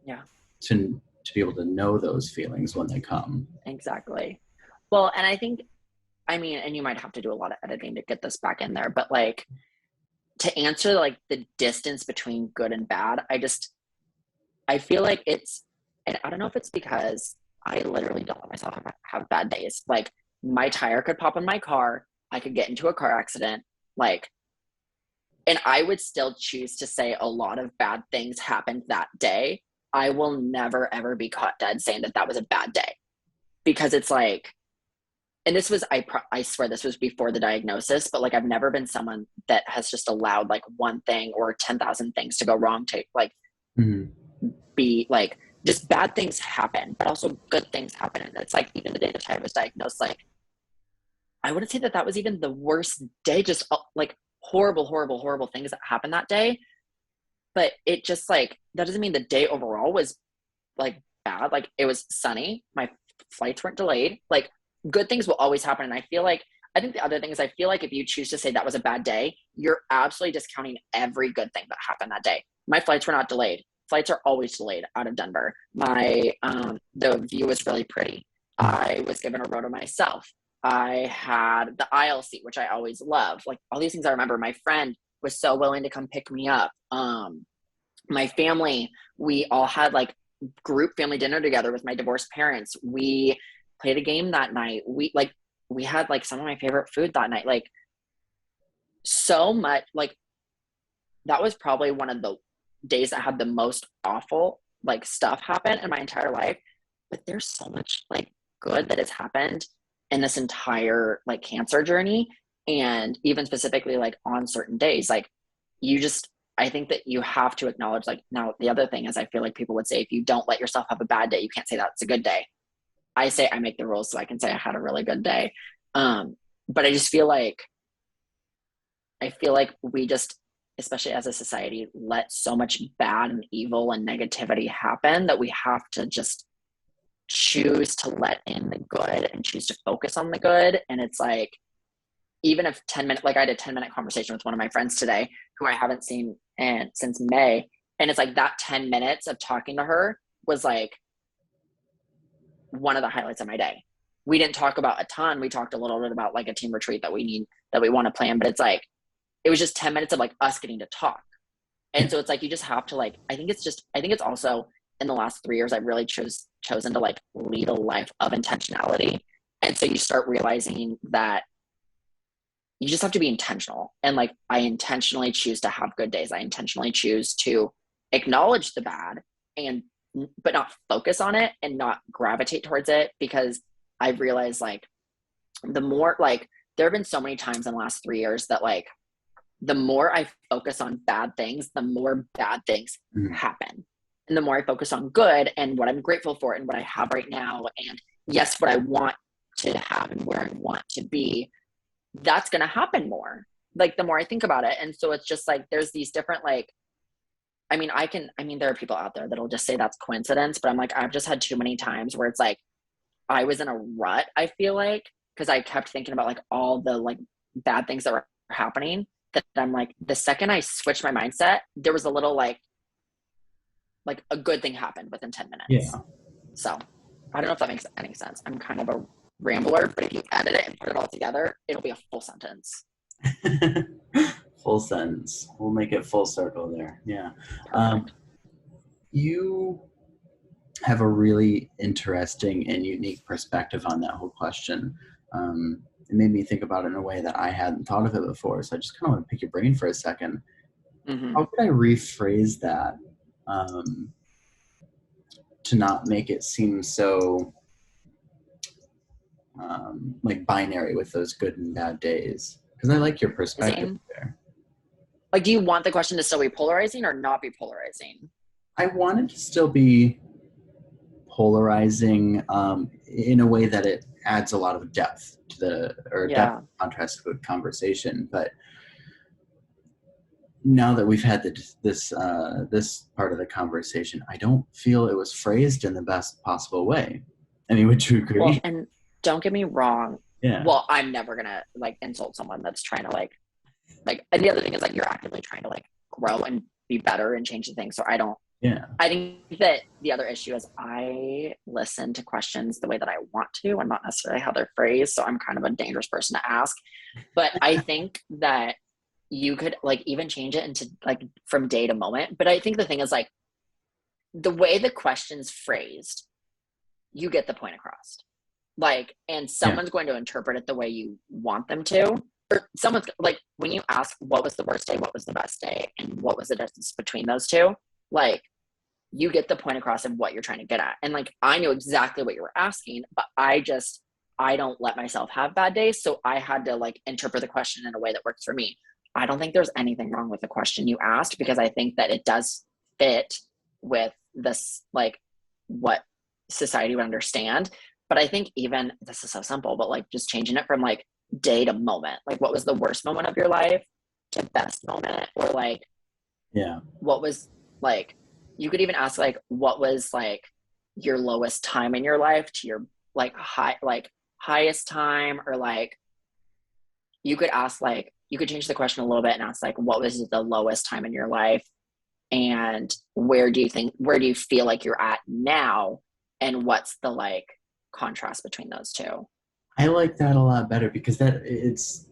Yeah,
to be able to know those feelings when they come.
exactly. Well, and I think, I mean, and you might have to do a lot of editing to get this back in there, but like to answer like the distance between good and bad, I feel like and I don't know if it's because I literally don't let myself have bad days. Like my tire could pop in my car, I could get into a car accident, like, and I would still choose to say a lot of bad things happened that day. I will never ever be caught dead saying that that was a bad day because it's like, and this was I swear this was before the diagnosis, but like I've never been someone that has just allowed like one thing or 10,000 things to go wrong to like
Mm-hmm.
be like, just bad things happen, but also good things happen. And it's like even the day that I was diagnosed, like I wouldn't say that that was even the worst day, just like horrible things that happened that day. But it just like, that doesn't mean the day overall was like bad. Like it was sunny. My flights weren't delayed. Like good things will always happen. And I think the other thing is I feel like if you choose to say that was a bad day, you're absolutely discounting every good thing that happened that day. My flights were not delayed. Flights are always delayed out of Denver. The view was really pretty. I was given a row to myself. I had the aisle seat, which I always love. Like all these things I remember. My friend was so willing to come pick me up. My family, we all had like group family dinner together with my divorced parents. We played a game that night. We had like some of my favorite food that night. Like so much, like that was probably one of the days that had the most awful like stuff happen in my entire life. But there's so much like good that has happened in this entire like cancer journey. And even specifically like on certain days, like you just, I think that you have to acknowledge like, now the other thing is I feel like people would say if you don't let yourself have a bad day, you can't say that's a good day. I say I make the rules so I can say I had a really good day. But I just feel like we just, especially as a society, let so much bad and evil and negativity happen that we have to just choose to let in the good and choose to focus on the good. And it's like, even if 10 minutes, like I had a 10-minute conversation with one of my friends today who I haven't seen since May. And it's like that 10 minutes of talking to her was like one of the highlights of my day we didn't talk about a ton. We talked a little bit about like a team retreat that we want to plan, but it's like, it was just 10 minutes of like us getting to talk. And so it's like, you just have to like, I think it's also in the last 3 years, I've really chosen to like lead a life of intentionality. And so you start realizing that you just have to be intentional. And like, I intentionally choose to have good days. I intentionally choose to acknowledge the bad but not focus on it and not gravitate towards it, because I've realized like the more like, there have been so many times in the last 3 years that like, the more I focus on bad things, the more bad things happen. And the more I focus on good and what I'm grateful for and what I have right now, and yes, what I want to have and where I want to be, that's going to happen more. Like the more I think about it. And so it's just like, there's these different, like, there are people out there that'll just say that's coincidence, but I'm like, I've just had too many times where it's like, I was in a rut, I feel like, because I kept thinking about like all the like bad things that were happening, that I'm like, the second I switched my mindset, there was a little like a good thing happened within 10 minutes.
Yeah.
So I don't know if that makes any sense. I'm kind of a rambler, but if you edit it and put it all together, it'll be a full sentence.
Full sentence. We'll make it full circle there. Yeah. You have a really interesting and unique perspective on that whole question. It made me think about it in a way that I hadn't thought of it before. So I just kind of want to pick your brain for a second. How could I rephrase that to not make it seem so like binary with those good and bad days? Because I like your perspective there.
Like, do you want the question to still be polarizing or not be polarizing?
I want it to still be polarizing in a way that it adds a lot of depth to depth contrast to the conversation. But now that we've had this part of the conversation, I don't feel it was phrased in the best possible way. I mean, would you agree?
Well, and don't get me wrong.
Yeah.
Well, I'm never gonna like insult someone that's trying to like, and the other thing is like, you're actively trying to like grow and be better and change the thing. So I don't.
Yeah.
I think that the other issue is I listen to questions the way that I want to and not necessarily how they're phrased. So I'm kind of a dangerous person to ask. But I think that you could like even change it into like from day to moment. But I think the thing is like the way the question's phrased, you get the point across. Like, and someone's going to interpret it the way you want them to. Or someone's like, when you ask what was the worst day, what was the best day, and what was the distance between those two, like you get the point across of what you're trying to get at. And like, I knew exactly what you were asking, but I don't let myself have bad days. So I had to like interpret the question in a way that works for me. I don't think there's anything wrong with the question you asked, because I think that it does fit with this, like what society would understand. But I think even this is so simple, but like just changing it from like day to moment, like what was the worst moment of your life to best moment, or like, what was like, you could even ask like, what was like your lowest time in your life to your like highest time, or like you could ask like, you could change the question a little bit and ask like, what was the lowest time in your life, and where do you feel like you're at now, and what's the like contrast between those two?
I like that a lot better, because that it's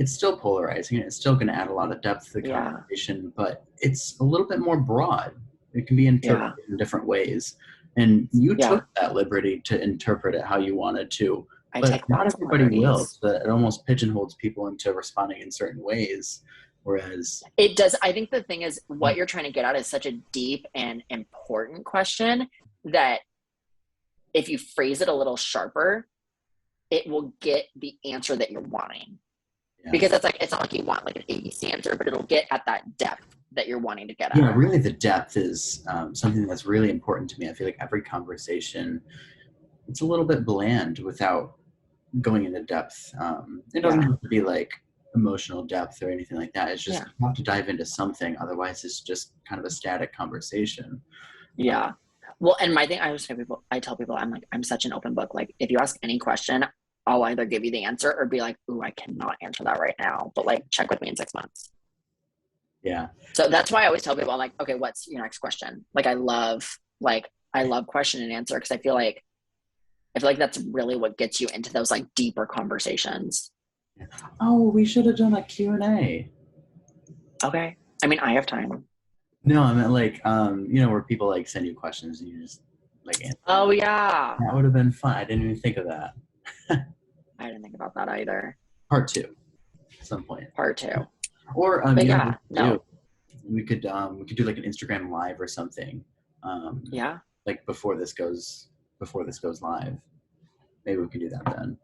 still polarizing, and it's still going to add a lot of depth to the conversation, but it's a little bit more broad. It can be interpreted in different ways, and you took that liberty to interpret it how you wanted to. But not everybody will. So it almost pigeonholes people into responding in certain ways, whereas
it does. I think the thing is, what you're trying to get at is such a deep and important question that if you phrase it a little sharper, it will get the answer that you're wanting. Because it's like, it's not like you want like an ABC answer, but it'll get at that depth that you're wanting to get at.
Yeah, really the depth is something that's really important to me. I feel like every conversation, it's a little bit bland without going into depth. It doesn't have to be like emotional depth or anything like that. It's just you have to dive into something. Otherwise, it's just kind of a static conversation.
Yeah. Well, and my thing, I tell people, I'm like, I'm such an open book. Like, if you ask any question, I'll either give you the answer or be like, ooh, I cannot answer that right now, but like, check with me in 6 months.
Yeah.
So that's why I always tell people, I'm like, okay, what's your next question? Like, I love question and answer, because I feel like I feel like that's really what gets you into those like deeper conversations.
Oh, we should have done a Q&A.
Okay. I mean, I have time.
No, I meant like, where people like send you questions and you just like answer
Oh
them.
yeah.
That would have been fun. I didn't even think of that.
I didn't think about that either.
Part two, at some point.
Part two.
Or
But
you know what
yeah, no.
we could do like an Instagram live or something.
Yeah.
Like before this goes live. Maybe we could do that then.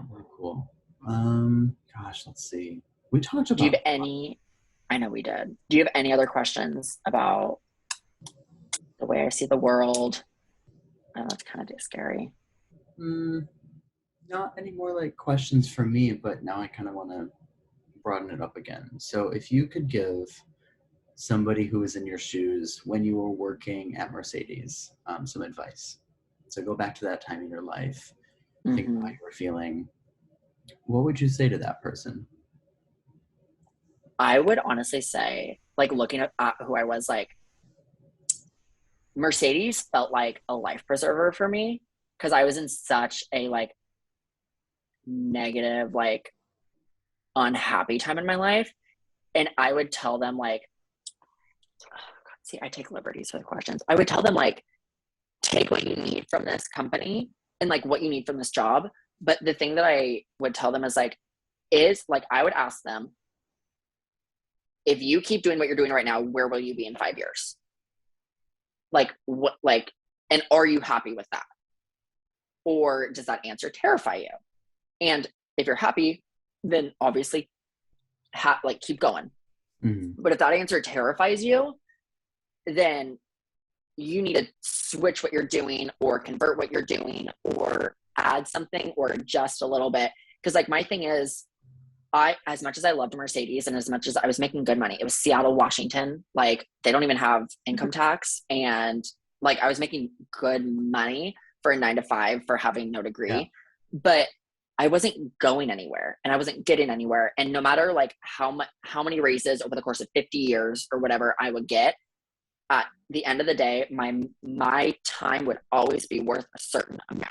Very cool. Gosh, let's see. We talked
Do you
about
have any, I know we did. Do you have any other questions about the way I see the world? I know it's kind of scary.
not any more like questions for me, but now I kind of want to broaden it up again. So if you could give somebody who was in your shoes when you were working at Mercedes some advice. So go back to that time in your life, think about how you were feeling. What would you say to that person?
I would honestly say, like looking at who I was, like Mercedes felt like a life preserver for me because I was in such a like negative, like unhappy time in my life. And I would tell them like, oh God, see, I take liberties for the questions. I would tell them like, take what you need from this company and like what you need from this job. But the thing that I would tell them is like, I would ask them, if you keep doing what you're doing right now, where will you be in 5 years? Like what, like, and are you happy with that? Or does that answer terrify you? And if you're happy, then obviously like keep going.
Mm-hmm.
But if that answer terrifies you, then you need to switch what you're doing or convert what you're doing or add something or adjust a little bit. Because like my thing is, as much as I loved Mercedes and as much as I was making good money, it was Seattle, Washington. Like they don't even have income tax. And like I was making good money for a 9 to 5 for having no degree,
Yeah.
but I wasn't going anywhere and I wasn't getting anywhere. And no matter like how many raises over the course of 50 years or whatever I would get, at the end of the day, my time would always be worth a certain amount.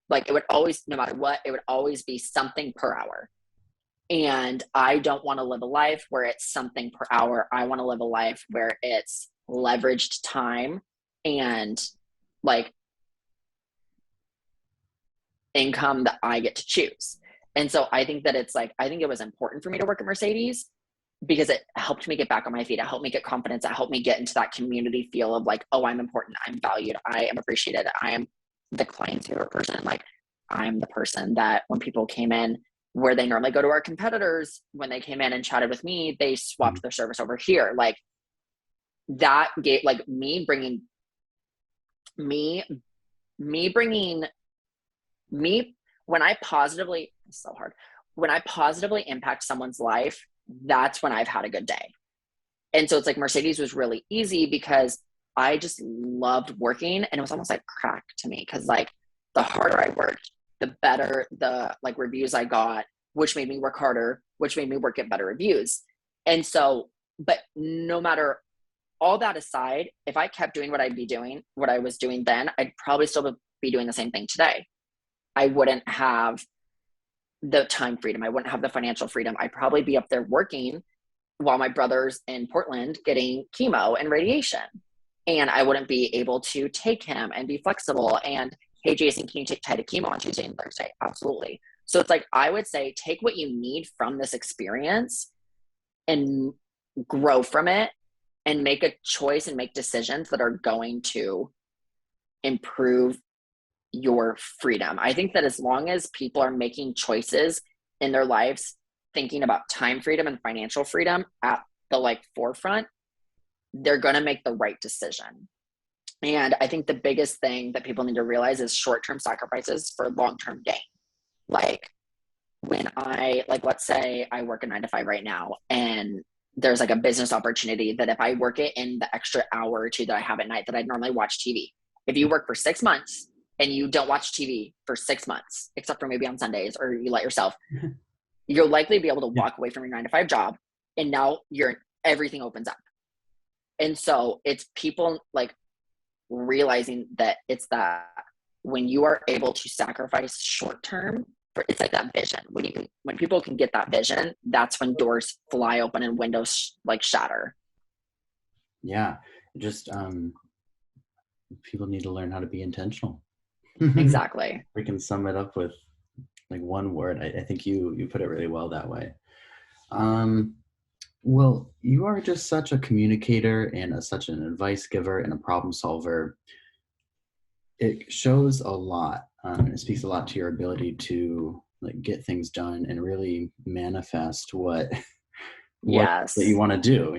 Like it would always, no matter what, it would always be something per hour. And I don't want to live a life where it's something per hour. I want to live a life where it's leveraged time and like income that I get to choose. And so I think that it's like, I think it was important for me to work at Mercedes because it helped me get back on my feet. It helped me get confidence. It helped me get into that community feel of like, oh, I'm important. I'm valued. I am appreciated. I am the client's favorite person. Like I'm the person that when people came in, where they normally go to our competitors, when they came in and chatted with me, they swapped their service over here. Like that gave like me bringing me when I positively, it's so hard. When I positively impact someone's life, that's when I've had a good day. And so it's like Mercedes was really easy because I just loved working and it was almost like crack to me because like the harder I worked, the better the like reviews I got, which made me work harder, which made me work at better reviews. And so, but no matter all that aside, if I kept doing what I was doing then, I'd probably still be doing the same thing today. I wouldn't have the time freedom. I wouldn't have the financial freedom. I'd probably be up there working while my brother's in Portland getting chemo and radiation. And I wouldn't be able to take him and be flexible. And hey, Jason, can you take Ty to chemo on Tuesday and Thursday? Absolutely. So it's like, I would say, take what you need from this experience and grow from it and make a choice and make decisions that are going to improve your freedom. I think that as long as people are making choices in their lives, thinking about time freedom and financial freedom at the like forefront, they're going to make the right decision. And I think the biggest thing that people need to realize is short-term sacrifices for long-term gain. Like when let's say I work a 9 to 5 right now and there's like a business opportunity that if I work it in the extra hour or two that I have at night that I'd normally watch TV. If you work for 6 months and you don't watch TV for 6 months, except for maybe on Sundays or you let yourself, you'll likely be able to walk away from your 9 to 5 job. And now everything opens up. And so it's people like realizing that it's that when you are able to sacrifice short term, it's like that vision. When people can get that vision, that's when doors fly open and windows like shatter.
Yeah, just people need to learn how to be intentional.
Exactly.
We can sum it up with like one word. I think you put it really well that way. Well, you are just such a communicator and such an advice giver and a problem solver. It shows a lot. It speaks a lot to your ability to like get things done and really manifest what that you
Yes.
want to do.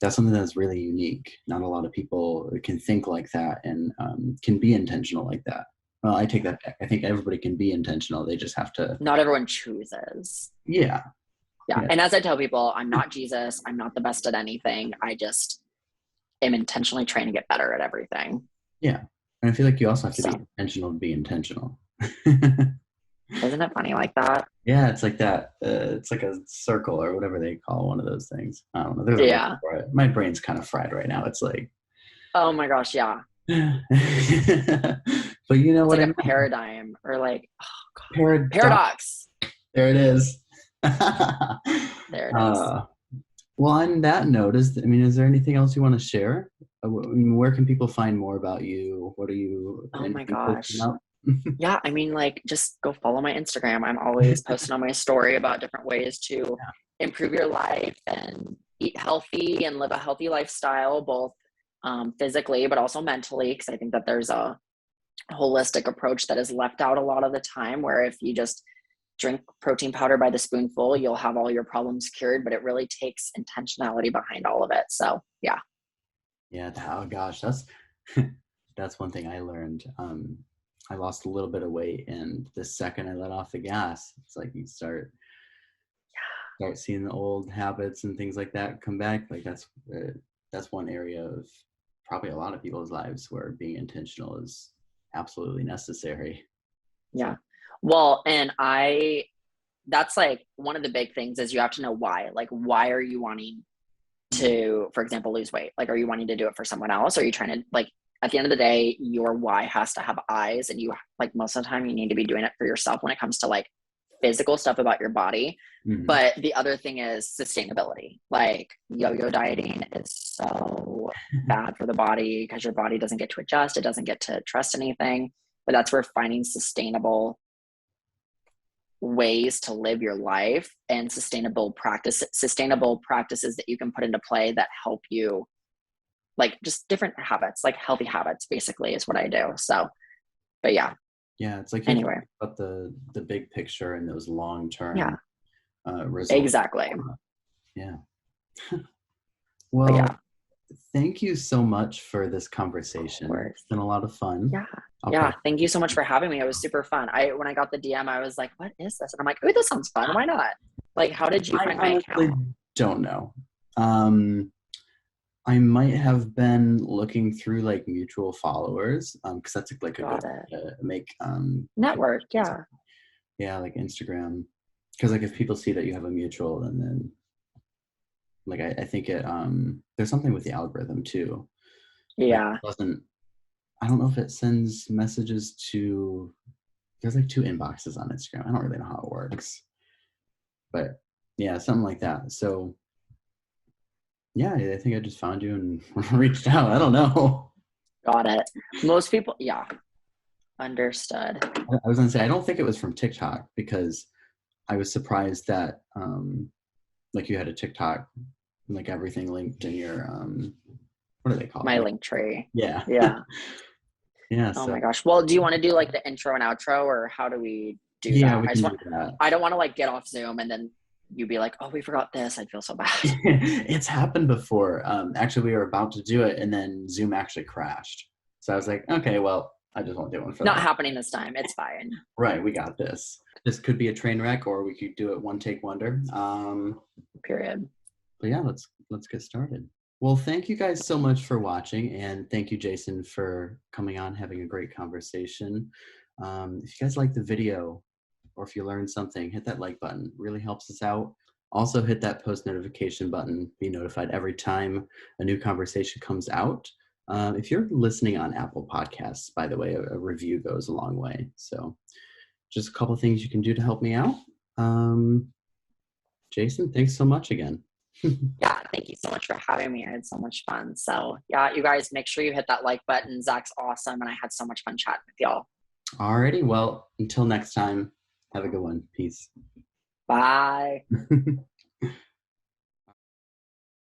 That's something that's really unique. Not a lot of people can think like that and can be intentional like that. Well, I take that back. I think everybody can be intentional. They just have to.
Not everyone chooses.
Yeah.
Yeah.
Yeah.
And as I tell people, I'm not Jesus. I'm not the best at anything. I just am intentionally trying to get better at everything.
Yeah. And I feel like you also have to
So,
be intentional to be intentional.
isn't it funny like that?
Yeah, it's like that. It's like a circle or whatever they call one of those things. I don't know. There's a word
Yeah.
for it. My brain's kind of fried right now. It's like,
Oh my gosh. Yeah.
but you know
It's
what
like
I
a
mean?
paradigm or like, oh God.
Paradox.
Paradox.
There it is.
There it is.
Well, on that note, is there anything else you want to share? Where can people find more about you? What are you?
Oh my
Anything posting
gosh.
up?
Yeah, I mean, like, just go follow my Instagram. I'm always posting on my story about different ways to improve your life and eat healthy and live a healthy lifestyle, both physically, but also mentally. Because I think that there's a holistic approach that is left out a lot of the time, where if you just drink protein powder by the spoonful, you'll have all your problems cured, but it really takes intentionality behind all of it. So, yeah.
Yeah. Oh gosh, that's that's one thing I learned. I lost a little bit of weight, and the second I let off the gas, it's like you start seeing the old habits and things like that come back. Like that's one area of probably a lot of people's lives where being intentional is absolutely necessary.
Yeah. Well, and that's like one of the big things is you have to know why. Like, why are you wanting to, for example, lose weight? Like, are you wanting to do it for someone else? Or are you trying to, like, at the end of the day, your why has to have eyes, and you, like, most of the time you need to be doing it for yourself when it comes to like physical stuff about your body.
Mm-hmm.
But the other thing is sustainability. Like, yo-yo dieting is so bad for the body because your body doesn't get to adjust. It doesn't get to trust anything. But that's where finding sustainable ways to live your life and sustainable practices that you can put into play that help you, like, just different habits, like healthy habits basically is what I do. So, but yeah.
Yeah, it's like
Anyway.
about the big picture and those long-term results.
Exactly.
Yeah. Well,
yeah.
Thank you so much for this conversation. It's been a lot of fun.
Yeah. Thank you so much for having me. It was super fun. When I got the DM, I was like, what is this? And I'm like, oh, this sounds fun. Why not? Like, how did you find my account?
Don't know. I might have been looking through like mutual followers, because that's like a good way to make
network.
Yeah, like Instagram. Because like if people see that you have a mutual, and then like I think it there's something with the algorithm too.
Yeah.
Like I don't know if it sends messages to, there's like 2 inboxes on Instagram. I don't really know how it works. But yeah, something like that. So yeah, I think I just found you and reached out. I don't know.
Got it. Most people, yeah. Understood.
I was gonna say, I don't think it was from TikTok, because I was surprised that like you had a TikTok, like everything linked in your what do they call it?
My link tree.
Yeah.
Yeah.
Yeah.
Oh my gosh. Well, do you want to do like the intro and outro, or how do we do that?
We can do that.
I don't want to like get off Zoom and then you be like, oh, we forgot this. I'd feel so bad.
It's happened before. Actually, we were about to do it, and then Zoom actually crashed. So I was like, okay, well, I just won't do one for
Not
that.
happening this time. It's fine.
Right, we got this. This could be a train wreck, or we could do it one take wonder.
Period.
But yeah, let's get started. Well, thank you guys so much for watching, and thank you, Jason, for coming on, having a great conversation. If you guys like the video, or if you learned something, hit that like button. It really helps us out. Also hit that post notification button. Be notified every time a new conversation comes out. If you're listening on Apple Podcasts, by the way, a review goes a long way. So just a couple of things you can do to help me out. Jason, thanks so much again.
Yeah, thank you so much for having me. I had so much fun. So yeah, you guys make sure you hit that like button. Zach's awesome. And I had so much fun chatting with y'all.
Alrighty. Well, until next time, have a good one. Peace.
Bye.